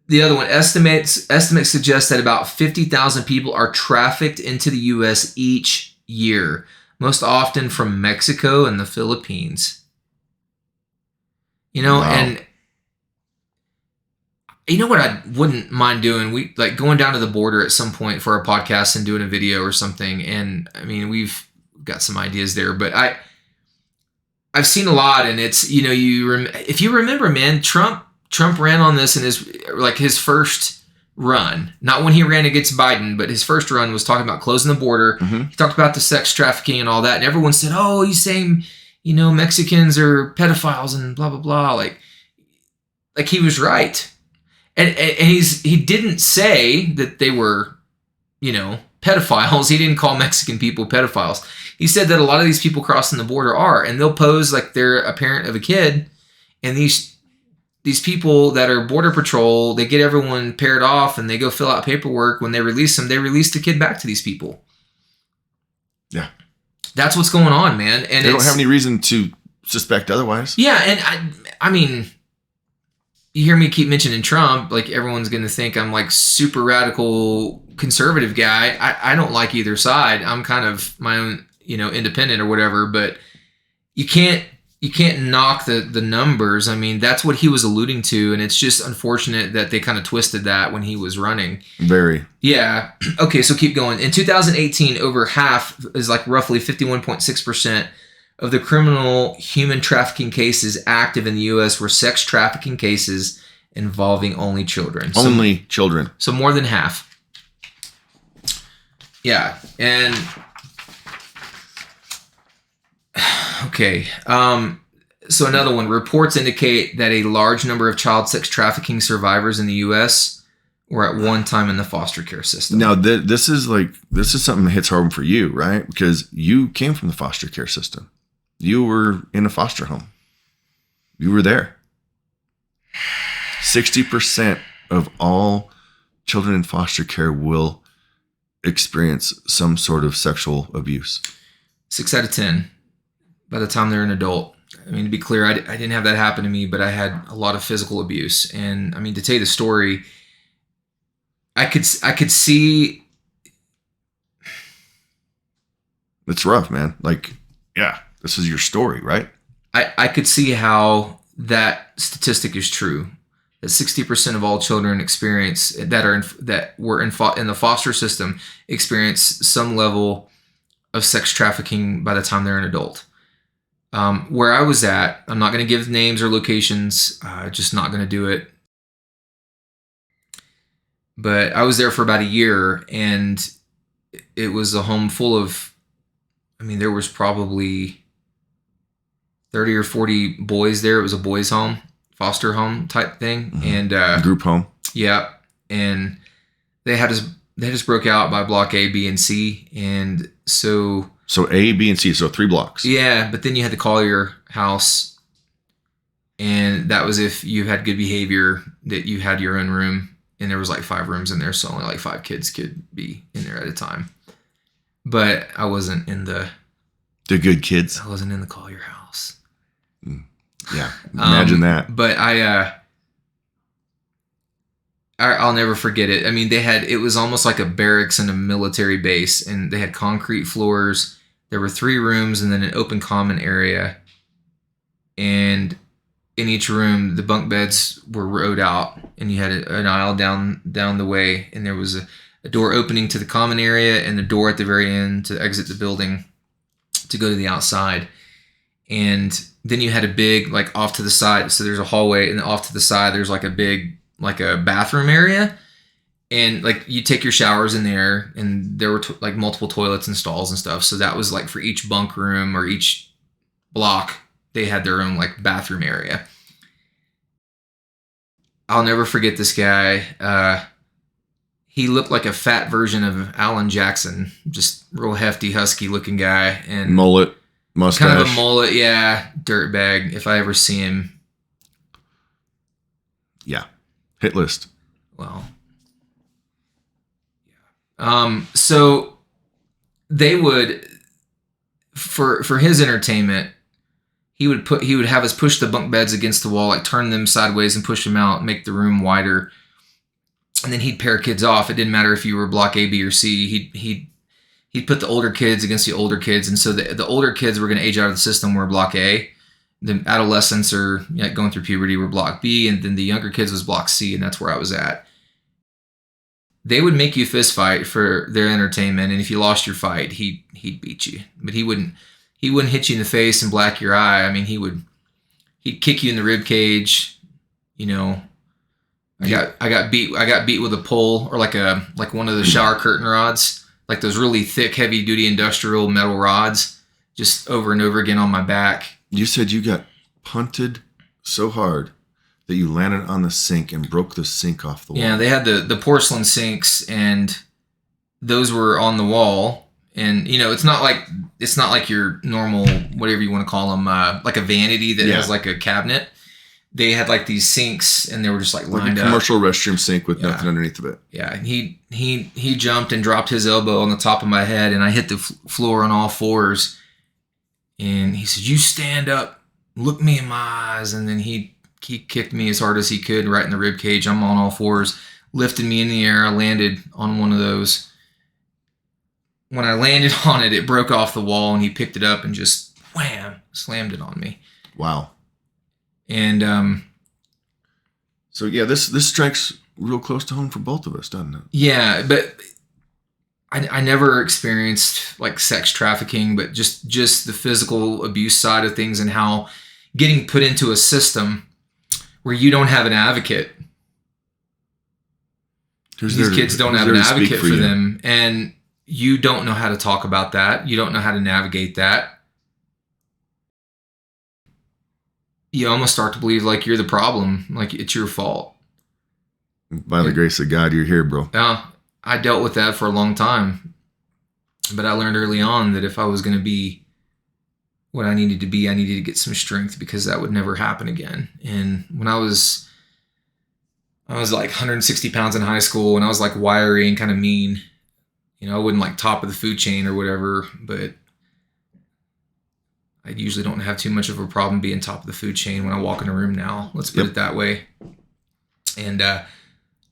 The other one, estimates suggest that about 50,000 people are trafficked into the U.S. each year, most often from Mexico and the Philippines. Wow. And you know what I wouldn't mind doing? We going down to the border at some point for our podcast and doing a video or something. And I mean, we've got some ideas there, but I've seen a lot, and it's, if you remember, man, Trump ran on this in his first run, not when he ran against Biden, but his first run was talking about closing the border. Mm-hmm. He talked about the sex trafficking and all that. And everyone said, oh, he's saying, Mexicans are pedophiles and blah, blah, blah. Like he was right. And he didn't say that they were, pedophiles. He didn't call Mexican people pedophiles. He said that a lot of these people crossing the border are, and they'll pose like they're a parent of a kid, and these these people that are border patrol, they get everyone paired off and they go fill out paperwork. When they release them, they release the kid back to these people. Yeah. That's what's going on, man. And they don't have any reason to suspect otherwise. Yeah, and I mean, you hear me keep mentioning Trump, like everyone's going to think I'm like super radical conservative guy. I don't like either side. I'm kind of my own, independent or whatever, but you can't knock the numbers. I mean, that's what he was alluding to, and it's just unfortunate that they kind of twisted that when he was running. Very. Yeah. Okay, so keep going. In 2018, over half is like roughly 51.6% of the criminal human trafficking cases active in the U.S. were sex trafficking cases involving only children. Only children. So more than half. Yeah, and okay. So another one. Reports indicate that a large number of child sex trafficking survivors in the U.S. were at one time in the foster care system. Now, this is something that hits home for you, right? Because you came from the foster care system. You were in a foster home. You were there. 60% of all children in foster care will experience some sort of sexual abuse. 6 out of 10 by the time they're an adult. I mean, to be clear, I didn't have that happen to me, but I had a lot of physical abuse. And I mean, to tell you the story, I could see. It's rough, man. Like, yeah, this is your story, right? I could see how that statistic is true. That 60% of all children experience that were in the foster system experience some level of sex trafficking by the time they're an adult. Where I was at, I'm not going to give names or locations, just not going to do it. But I was there for about a year, and it was a home full of, I mean, there was probably 30 or 40 boys there. It was a boys' home, foster home type thing. Mm-hmm. And group home. Yeah. And they just broke out by block A, B, and C. And so A, B, and C, so 3 blocks. Yeah, but then you had to call your house, and that was if you had good behavior, that you had your own room, and there was like 5 rooms in there, so only like 5 kids could be in there at a time. But I wasn't in the good kids. I wasn't in the call your house. Yeah, imagine that. But I'll never forget it. I mean, it was almost like a barracks and a military base, and they had concrete floors. There were 3 rooms and then an open common area. And in each room, the bunk beds were rowed out, and you had an aisle down the way, and there was a door opening to the common area and the door at the very end to exit the building to go to the outside. And then you had a big, like, off to the side. So there's a hallway, and off to the side, there's like a big, like a bathroom area. And like you take your showers in there, and there were like multiple toilets and stalls and stuff. So that was like for each bunk room or each block, they had their own like bathroom area. I'll never forget this guy. He looked like a fat version of Alan Jackson, just real hefty, husky looking guy, and mullet, mustache, kind of a mullet, yeah, dirtbag. If I ever see him, yeah, hit list. Well, yeah. So they would, for his entertainment, he would have us push the bunk beds against the wall, like turn them sideways and push them out, make the room wider. And then he'd pair kids off. It didn't matter if you were block A, B, or C. He'd put the older kids against the older kids. And so the older kids were going to age out of the system were block A. The adolescents or going through puberty were block B. And then the younger kids was block C. And that's where I was at. They would make you fist fight for their entertainment. And if you lost your fight, he'd beat you. But he wouldn't hit you in the face and black your eye. I mean, he'd kick you in the rib cage, I got beat with a pole, or like one of the shower curtain rods, like those really thick, heavy duty industrial metal rods, just over and over again on my back. You said you got punted so hard that you landed on the sink and broke the sink off the wall. Yeah, they had the porcelain sinks, and those were on the wall. And it's not like your normal, whatever you want to call them, like a vanity that has like a cabinet. they had like these sinks and they were just like lined a commercial restroom sink with nothing underneath of it. Yeah. And he jumped and dropped his elbow on the top of my head, and I hit the floor on all fours. And he said, "You stand up, look me in my eyes." And then he kicked me as hard as he could right in the rib cage. I'm on all fours, lifted me in the air. I landed on one of those. When I landed on it, it broke off the wall, and he picked it up and just wham, slammed it on me. Wow. And so yeah, this strikes real close to home for both of us, doesn't it? Yeah, but I never experienced like sex trafficking, but just the physical abuse side of things, and how getting put into a system where you don't have an advocate. These kids don't have an advocate for them, and you don't know how to talk about that. You don't know how to navigate that. You almost start to believe like you're the problem, like it's your fault. By the grace of God, you're here, bro. Yeah, I dealt with that for a long time, but I learned early on that if I was going to be what I needed to be, I needed to get some strength, because that would never happen again. And when I was like 160 pounds in high school, and I was like wiry and kind of mean. I wouldn't like top of the food chain or whatever, but I usually don't have too much of a problem being top of the food chain when I walk in a room now. Let's put it that way. And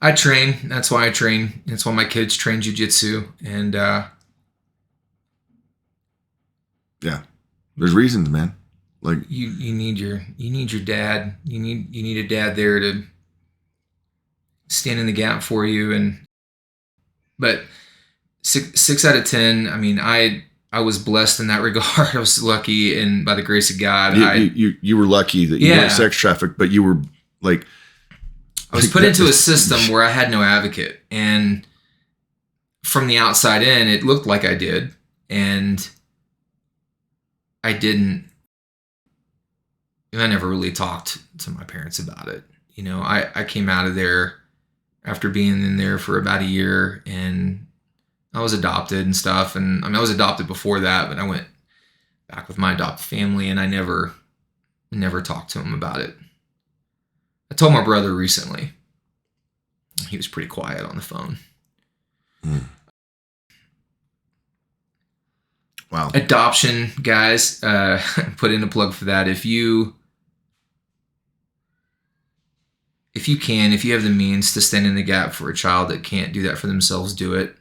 I train. That's why I train. That's why my kids train jiu-jitsu. And yeah, there's reasons, man. Like you need your dad. You need a dad there to stand in the gap for you. But 6 out of 10. I mean, I was blessed in that regard. I was lucky, and by the grace of God, you were lucky that you weren't sex trafficked, but you were like, I was put into a system where I had no advocate, and from the outside in, it looked like I did, and I didn't. And I never really talked to my parents about it. I came out of there after being in there for about a year, and I was adopted and stuff. And I was adopted before that, but I went back with my adopted family, and I never talked to them about it. I told my brother recently. He was pretty quiet on the phone. Wow. Adoption, guys, put in a plug for that. If you have the means to stand in the gap for a child that can't do that for themselves, do it.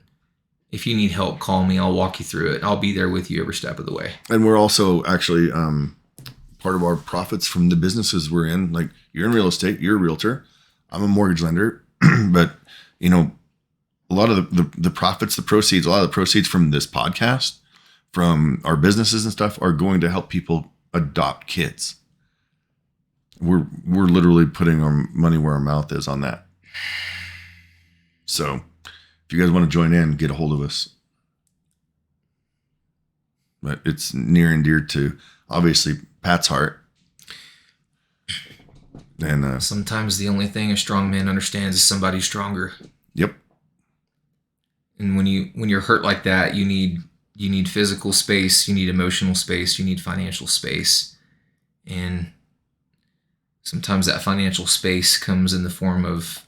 If you need help, call me. I'll walk you through it. I'll be there with you every step of the way. And we're also actually part of our profits from the businesses we're in. Like, you're in real estate, you're a realtor. I'm a mortgage lender. But, a lot of the profits, a lot of the proceeds from this podcast, from our businesses and stuff, are going to help people adopt kids. We're literally putting our money where our mouth is on that. So if you guys want to join in, get a hold of us. But it's near and dear to, obviously, Pat's heart. And sometimes the only thing a strong man understands is somebody stronger. Yep. And when you're hurt like that, you need physical space, you need emotional space, you need financial space. And sometimes that financial space comes in the form of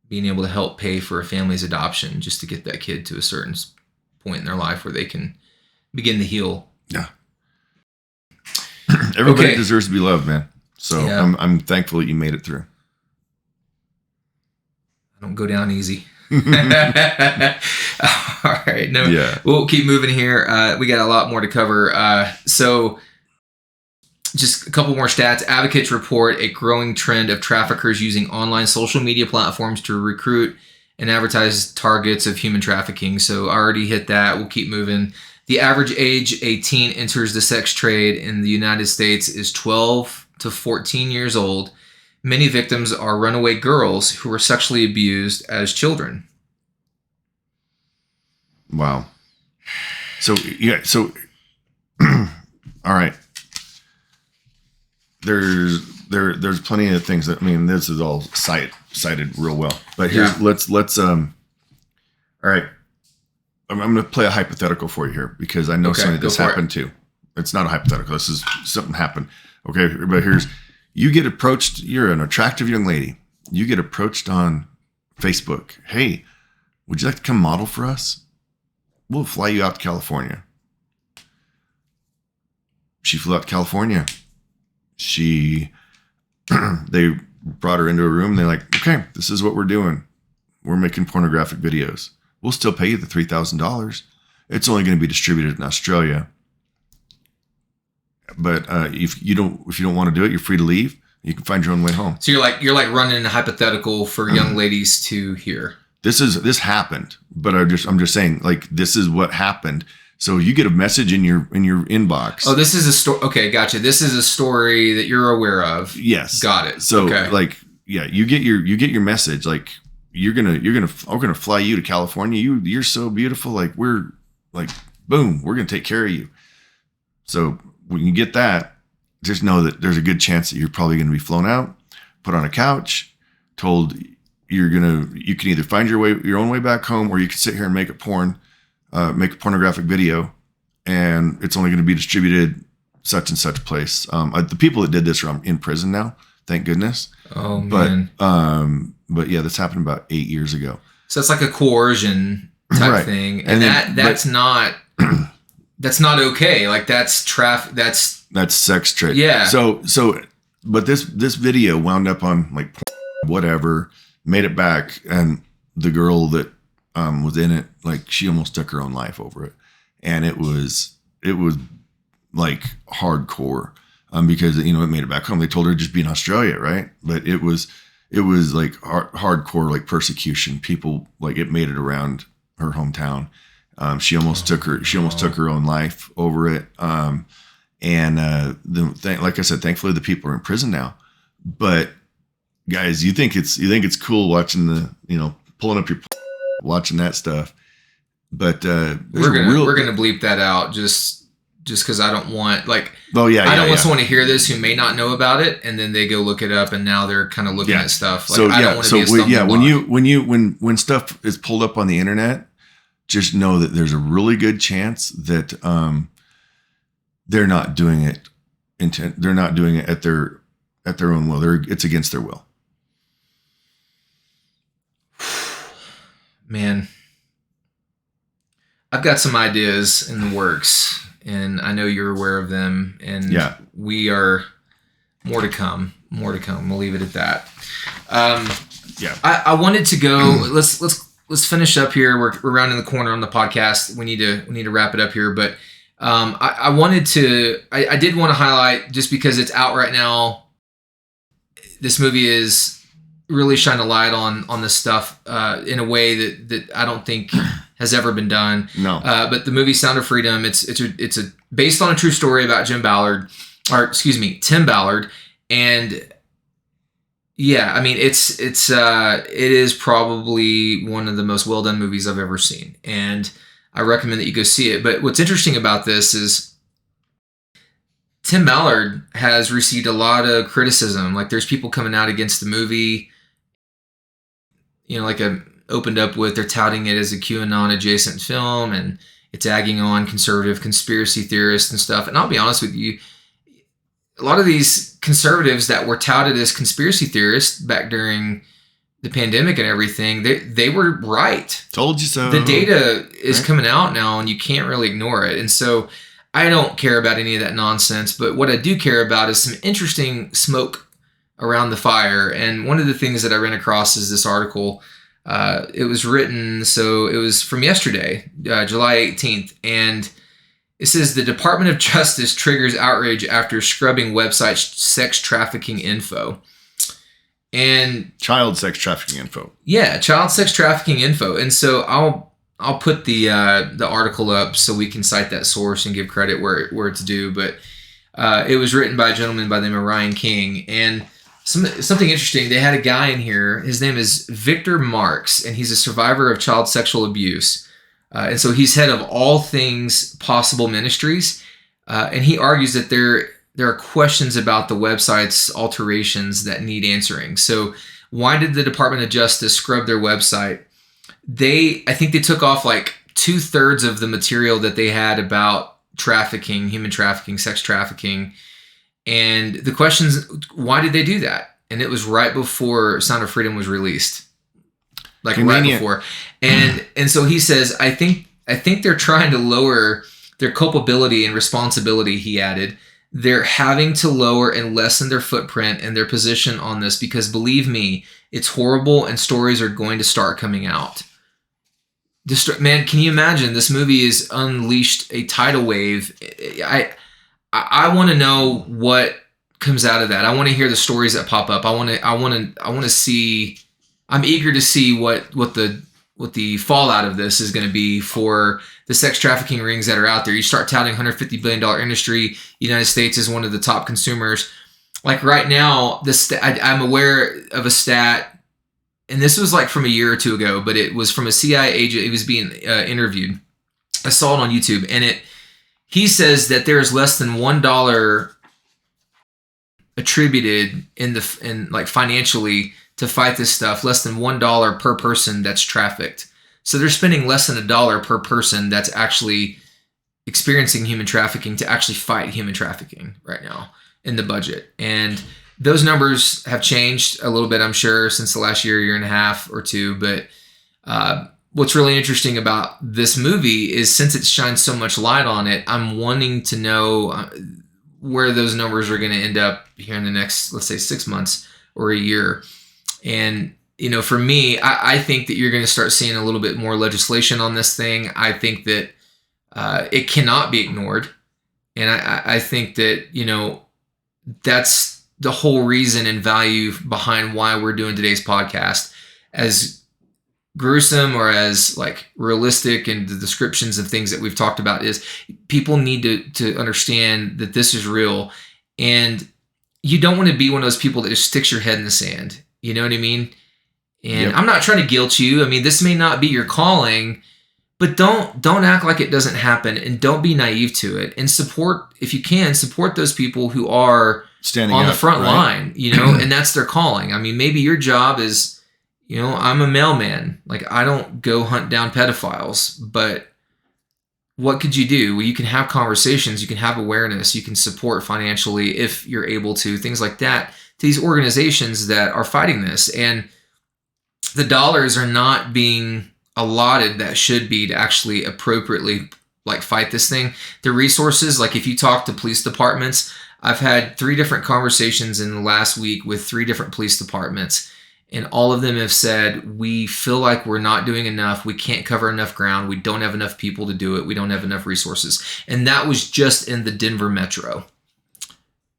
being able to help pay for a family's adoption, just to get that kid to a certain point in their life where they can begin to heal. Yeah. Everybody deserves to be loved, man. So yeah. I'm thankful that you made it through. I don't go down easy. All right. No, yeah. We'll keep moving here. We got a lot more to cover. So just a couple more stats. Advocates report a growing trend of traffickers using online social media platforms to recruit and advertise targets of human trafficking. So I already hit that. We'll keep moving. The average age a teen enters the sex trade in the United States is 12 to 14 years old. Many victims are runaway girls who were sexually abused as children. Wow. So, yeah. So, all right. There's plenty of things that, this is all cited real well, but here's, let's, all right. I'm going to play a hypothetical for you here, because I know something this happened to. It's not a hypothetical. This is something happened. Okay. But You get approached, you're an attractive young lady. You get approached on Facebook. Hey, would you like to come model for us? We'll fly you out to California. She flew out to California. They brought her into a room. They're like, okay, this is what we're doing. We're making pornographic videos. We'll still pay you the $3,000. It's only going to be distributed in Australia. But if you don't want to do it, you're free to leave. You can find your own way home. So you're like running a hypothetical for young ladies to hear. This happened, but I'm just saying, like, this is what happened. So you get a message in your inbox. Oh, this is a story. Okay, gotcha. This is a story that you're aware of. Yes, got it. So okay. Like, yeah, you get your message. Like, we're gonna fly you to California. You're so beautiful. Like, we're like, boom, we're gonna take care of you. So when you get that, just know that there's a good chance that you're probably going to be flown out, put on a couch, told you can either find your own way back home, or you can sit here and make a pornographic video, and it's only going to be distributed such and such place. The people that did this are in prison now, thank goodness. Oh man. But yeah, this happened about 8 years ago. So it's like a coercion type Right. thing, and that's not okay. Like that's That's sex trade. Yeah. But this video wound up on like whatever, made it back, and the girl that was in it, like, she almost took her own life over it, and it was like hardcore, because it made it back home. They told her to just be in Australia, right? But it was like hardcore, like persecution. People, like, it made it around her hometown. She almost took her own life over it. Like I said, thankfully the people are in prison now. But guys, you think it's cool watching pulling up your watching that stuff, but we're gonna bleep that out just because I don't want, like, I don't want someone to hear this who may not know about it, and then they go look it up, and now they're kind of looking at stuff. Like, I don't want to be a stumbling block. When stuff is pulled up on the internet, just know that there's a really good chance that they're not doing it they're not doing it at their own will. It's against their will. Man, I've got some ideas in the works, and I know you're aware of them, and we are more to come. We'll leave it at that. I wanted to go. Let's finish up here. We're rounding the corner on the podcast. We need to wrap it up here, but I did want to highlight, just because it's out right now, this movie is really shine a light on this stuff in a way that I don't think has ever been done. No. But the movie Sound of Freedom, it's based on a true story about Tim Ballard, and yeah, I mean, it is probably one of the most well done movies I've ever seen, and I recommend that you go see it. But what's interesting about this is Tim Ballard has received a lot of criticism. Like, there's people coming out against the movie. Like I opened up with, they're touting it as a QAnon adjacent film, and it's agging on conservative conspiracy theorists and stuff. And I'll be honest with you, a lot of these conservatives that were touted as conspiracy theorists back during the pandemic and everything, they were right. Told you so. The data is coming out now, and you can't really ignore it. And so I don't care about any of that nonsense, but what I do care about is some interesting smoke around the fire. And one of the things that I ran across is this article. It was written, so it was from yesterday, July 18th, and it says the Department of Justice triggers outrage after scrubbing website sex trafficking info. And child sex trafficking info. Yeah, child sex trafficking info. And so I'll put the article up so we can cite that source and give credit where it's due. But it was written by a gentleman by the name of Ryan King. And something interesting, they had a guy in here. His name is Victor Marks, and he's a survivor of child sexual abuse. And so he's head of All Things Possible Ministries. And he argues that there are questions about the website's alterations that need answering. So why did the Department of Justice scrub their website? I think they took off like 2/3 of the material that they had about trafficking, human trafficking, sex trafficking. And the question's, why did they do that? And it was right before Sound of Freedom was released, like Convenient. right before. And so he says, I think they're trying to lower their culpability and responsibility. He added, they're having to lower and lessen their footprint and their position on this because, believe me, it's horrible and stories are going to start coming out. Man, can you imagine? This movie has unleashed a tidal wave. I want to know what comes out of that. I want to hear the stories that pop up. I want to see. I'm eager to see what the fallout of this is going to be for the sex trafficking rings that are out there. You start touting $150 billion industry. United States is one of the top consumers. Like right now, I'm aware of a stat, and this was like from a year or two ago, but it was from a CIA agent. He was being interviewed. I saw it on YouTube, and he says that there is less than $1 attributed in like financially to fight this stuff, less than $1 per person that's trafficked. So they're spending less than $1 per person that's actually experiencing human trafficking to actually fight human trafficking right now in the budget. And those numbers have changed a little bit, I'm sure, since the last year and a half or two. But what's really interesting about this movie is, since it shines so much light on it, I'm wanting to know where those numbers are going to end up here in the next, let's say, 6 months or a year. And, for me, I think that you're going to start seeing a little bit more legislation on this thing. I think that it cannot be ignored. And I think that, that's the whole reason and value behind why we're doing today's podcast. As gruesome or as like realistic and the descriptions of things that we've talked about, is people need to understand that this is real. And you don't want to be one of those people that just sticks your head in the sand. You know what I mean? And Yep. I'm not trying to guilt you. I mean, this may not be your calling, but don't act like it doesn't happen, and don't be naive to it. And if you can, support those people who are Standing on the up, front right? line, and that's their calling. I mean, maybe your job is, I'm a mailman. Like, I don't go hunt down pedophiles, but what could you do? Well, you can have conversations, you can have awareness, you can support financially if you're able to, things like that, to these organizations that are fighting this. And the dollars are not being allotted that should be to actually appropriately like fight this thing. The resources, like if you talk to police departments, I've had 3 different conversations in the last week with 3 different police departments, and all of them have said, we feel like we're not doing enough. We can't cover enough ground. We don't have enough people to do it. We don't have enough resources. And that was just in the Denver metro.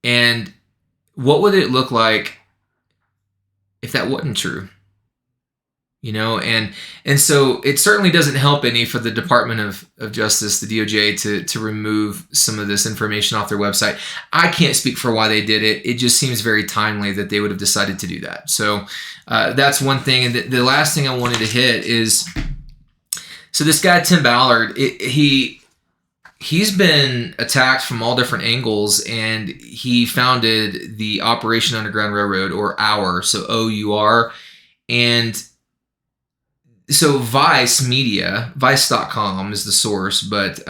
And what would it look like if that wasn't true? And so it certainly doesn't help any for the Department of Justice, the DOJ, to remove some of this information off their website. I can't speak for why they did it. It just seems very timely that they would have decided to do that. So that's one thing. And the last thing I wanted to hit is, so this guy, Tim Ballard, he's been attacked from all different angles, and he founded the Operation Underground Railroad, or OUR, so OUR. And so Vice.com is the source, but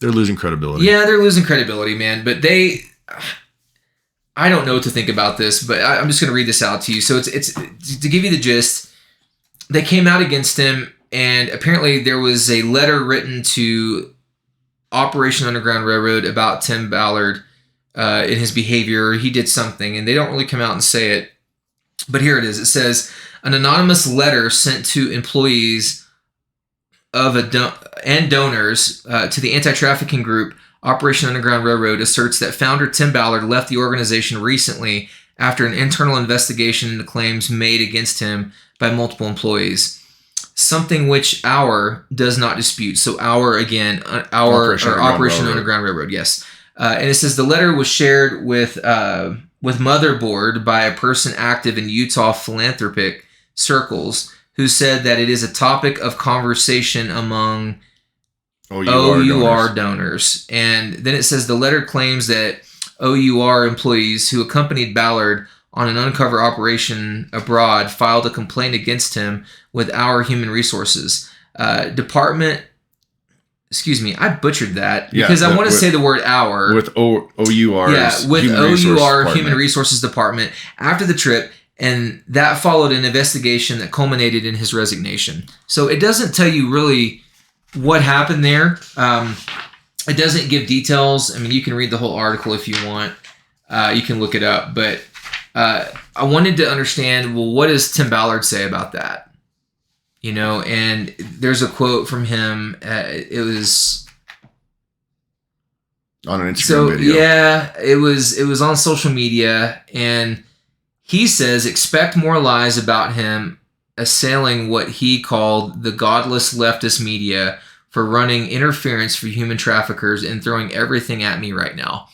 They're losing credibility. yeah, they're losing credibility, man. But I don't know what to think about this, but I'm just going to read this out to you. So it's to give you the gist. They came out against him, and apparently there was a letter written to Operation Underground Railroad about Tim Ballard in his behavior. He did something, and they don't really come out and say it. But here it is. It says, an anonymous letter sent to employees and donors to the anti-trafficking group Operation Underground Railroad asserts that founder Tim Ballard left the organization recently after an internal investigation into claims made against him by multiple employees. Something which OUR does not dispute. So OUR, again, Operation Underground Railroad, yes. And it says the letter was shared with Motherboard by a person active in Utah philanthropic circles, who said that it is a topic of conversation among OUR donors. And then it says the letter claims that OUR employees who accompanied Ballard on an undercover operation abroad filed a complaint against him with OUR Human Resources. Department excuse me, I butchered that Yeah, because I want to with- say the word our. with OUR. Yeah, with OUR Human Resources Department after the trip, and that followed an investigation that culminated in his resignation. So it doesn't tell you really what happened there. It doesn't give details. I mean, you can read the whole article if you want. You can look it up. But I wanted to understand, well, what does Tim Ballard say about that? You know, and there's a quote from him. It was on an Instagram video. Yeah, it was on social media, and he says expect more lies about him assailing what he called the godless leftist media for running interference for human traffickers and throwing everything at me right now.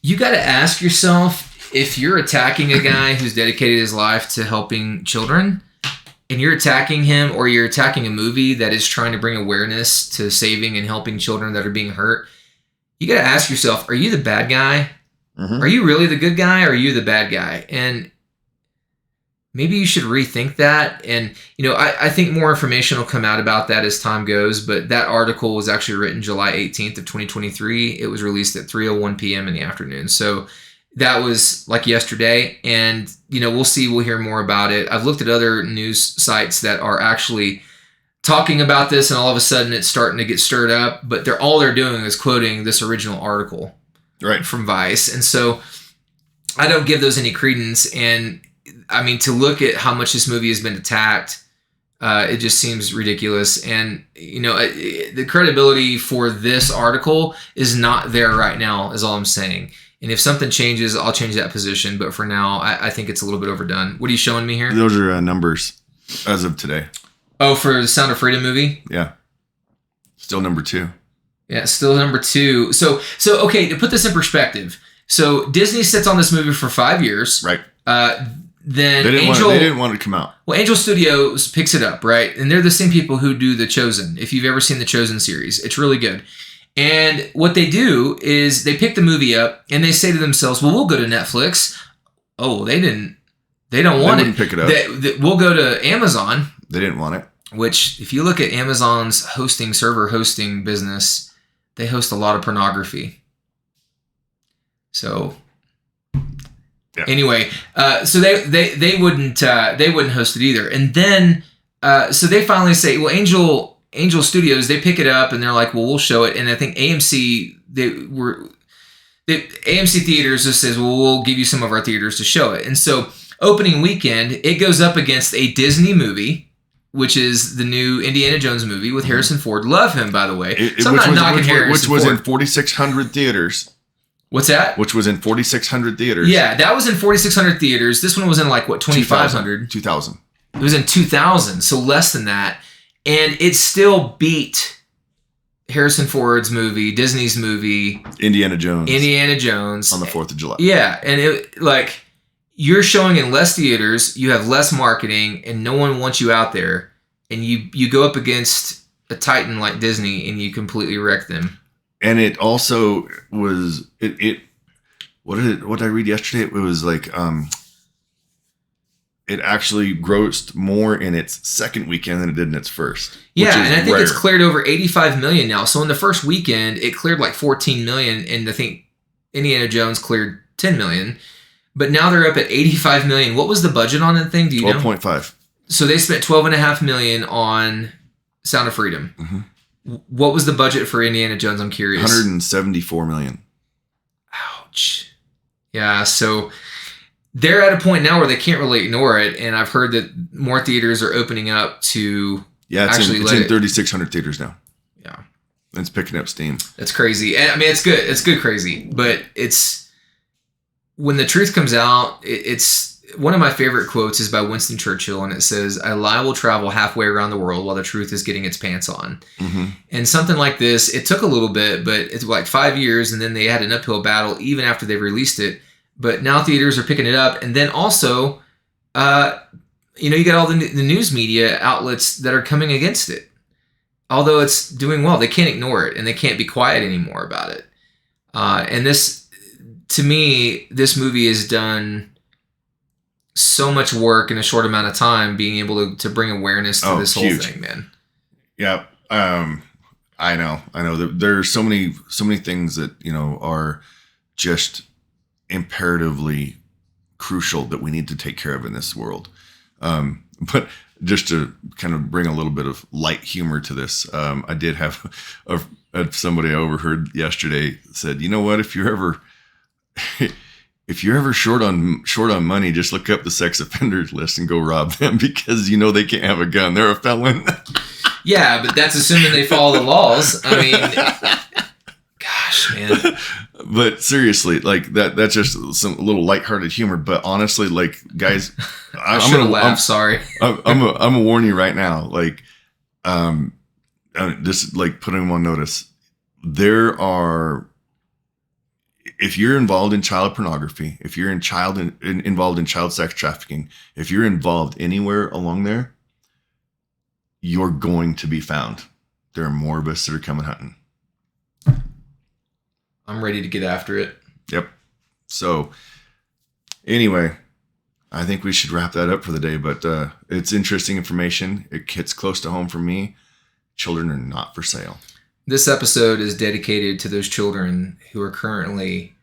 You got to ask yourself, if you're attacking a guy who's dedicated his life to helping children, and you're attacking him, or you're attacking a movie that is trying to bring awareness to saving and helping children that are being hurt, you got to ask yourself, are you the bad guy? Mm-hmm. Are you really the good guy, or are you the bad guy? And maybe you should rethink that. And, you know, I think more information will come out about that as time goes, but that article was actually written July 18th of 2023. It was released at 3:01 p.m. in the afternoon. So that was like yesterday, and, you know, we'll hear more about it. I've looked at other news sites that are actually talking about this, and all of a sudden it's starting to get stirred up, but all they're doing is quoting this original article from Vice. And so I don't give those any credence. And I mean, to look at how much this movie has been attacked, it just seems ridiculous. And, you know, the credibility for this article is not there right now, is all I'm saying. And if something changes, I'll change that position. But for now, I think it's a little bit overdone. What are you showing me here? Those are numbers as of today. Oh, for the Sound of Freedom movie? Yeah. Still number 2. Yeah, still number 2. So okay, to put this in perspective. So Disney sits on this movie for 5 years. Right. Then they didn't want it to come out. Well, Angel Studios picks it up, right? And they're the same people who do The Chosen. If you've ever seen The Chosen series, it's really good. And what they do is they pick the movie up and they say to themselves, well, we'll go to Netflix. Oh, they don't want it. Pick it up. We'll go to Amazon. They didn't want it. Which, if you look at Amazon's server hosting business, they host a lot of pornography. So anyway, so they wouldn't host it either. And then so they finally say, well, Angel Studios, they pick it up and they're like, well, we'll show it. And I think AMC Theaters just says, well, we'll give you some of our theaters to show it. And so opening weekend, it goes up against a Disney movie, which is the new Indiana Jones movie with Harrison Ford. Love him, by the way. So I'm not knocking Harrison Which was Ford. in 4,600 theaters. What's that? Which was in 4,600 theaters. Yeah, that was in 4,600 theaters. This one was in like, what, 2,500? 2,000. It was in 2,000, so less than that. And it still beat Harrison Ford's movie, Disney's movie. Indiana Jones. On the 4th of July. Yeah, and you're showing in less theaters, you have less marketing, and no one wants you out there. And you go up against a titan like Disney, and you completely wreck them. And it also was what did I read yesterday? It was like it actually grossed more in its second weekend than it did in its first. Yeah, and I think rare. it's cleared over 85 million now. So in the first weekend, it cleared like 14 million, and I think Indiana Jones cleared 10 million. But now they're up at 85 million. What was the budget on that thing? Do you know? 12.5. So they spent 12.5 million on Sound of Freedom. Mm-hmm. What was the budget for Indiana Jones? I'm curious. 174 million. Ouch. Yeah, so they're at a point now where they can't really ignore it, and I've heard that more theaters are opening up to it's actually in 3,600 theaters now. Yeah. It's picking up steam. That's crazy. And I mean, it's good. It's good crazy. But it's when the truth comes out, it's one of my favorite quotes is by Winston Churchill, and it says, "A lie will travel halfway around the world while the truth is getting its pants on." Mm-hmm. And something like this, it took a little bit, but it's like 5 years, and then they had an uphill battle even after they released it. But now theaters are picking it up, and then also, you got all the news media outlets that are coming against it. Although it's doing well, they can't ignore it, and they can't be quiet anymore about it. And this, to me, this movie has done so much work in a short amount of time, being able to bring awareness to this whole huge thing, man. Yeah. I know. There are so many things that, are just imperatively crucial that we need to take care of in this world. But just to kind of bring a little bit of light humor to this, I did have somebody I overheard yesterday said, you know what, if you're ever short on money, just look up the sex offenders list and go rob them, because they can't have a gun. They're a felon. Yeah, but that's assuming they follow the laws. I mean, gosh, man. But seriously, like that's just some little lighthearted humor. But honestly, like, guys, I'm gonna laugh. Sorry. I'm gonna warn you right now. Like, just like putting them on notice. There are, if you're involved in child pornography, if you're involved in child sex trafficking, if you're involved anywhere along there, you're going to be found. There are more of us that are coming hunting. I'm ready to get after it. Yep. So anyway, I think we should wrap that up for the day, but it's interesting information. It hits close to home for me. Children are not for sale. This episode is dedicated to those children who are currently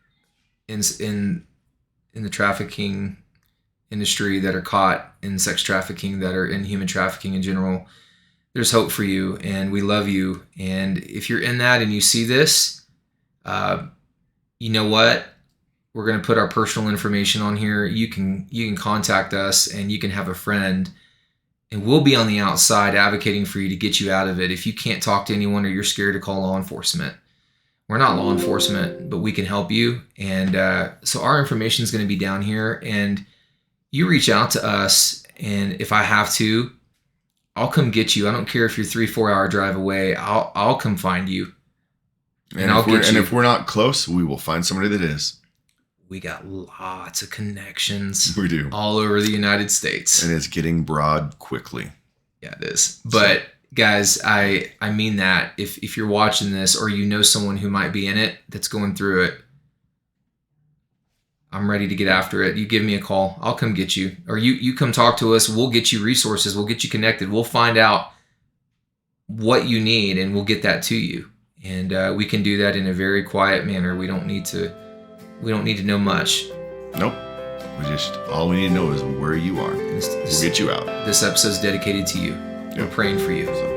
in the trafficking industry, that are caught in sex trafficking, that are in human trafficking in general. There's hope for you, and we love you. And if you're in that and you see this, you know what? We're going to put our personal information on here. You can contact us, and you can have a friend, and we'll be on the outside advocating for you to get you out of it. If you can't talk to anyone, or you're scared to call law enforcement, we're not law enforcement, but we can help you. And so our information is going to be down here, and you reach out to us. And if I have to, I'll come get you. I don't care if you're 3-4 hour drive away. I'll come find you. And if we're not close, we will find somebody that is. We got lots of connections. We do. All over the United States. And it's getting broad quickly. Yeah, it is. But guys, I mean that. If you're watching this, or you know someone who might be in it that's going through it, I'm ready to get after it. You give me a call. I'll come get you. Or you come talk to us. We'll get you resources. We'll get you connected. We'll find out what you need, and we'll get that to you. And we can do that in a very quiet manner. We don't need to know much. Nope. All we need to know is where you are. We'll get you out. This episode's dedicated to you. Yep. We're praying for you. So.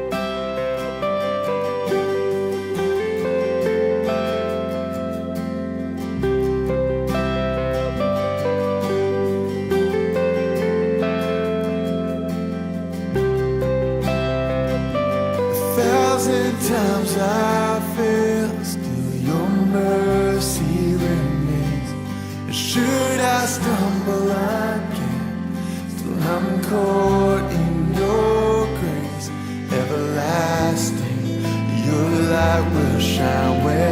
1,000 times I fell, still your mercy remains. And should I stumble again, still I'm caught in your grace everlasting. Your light will shine where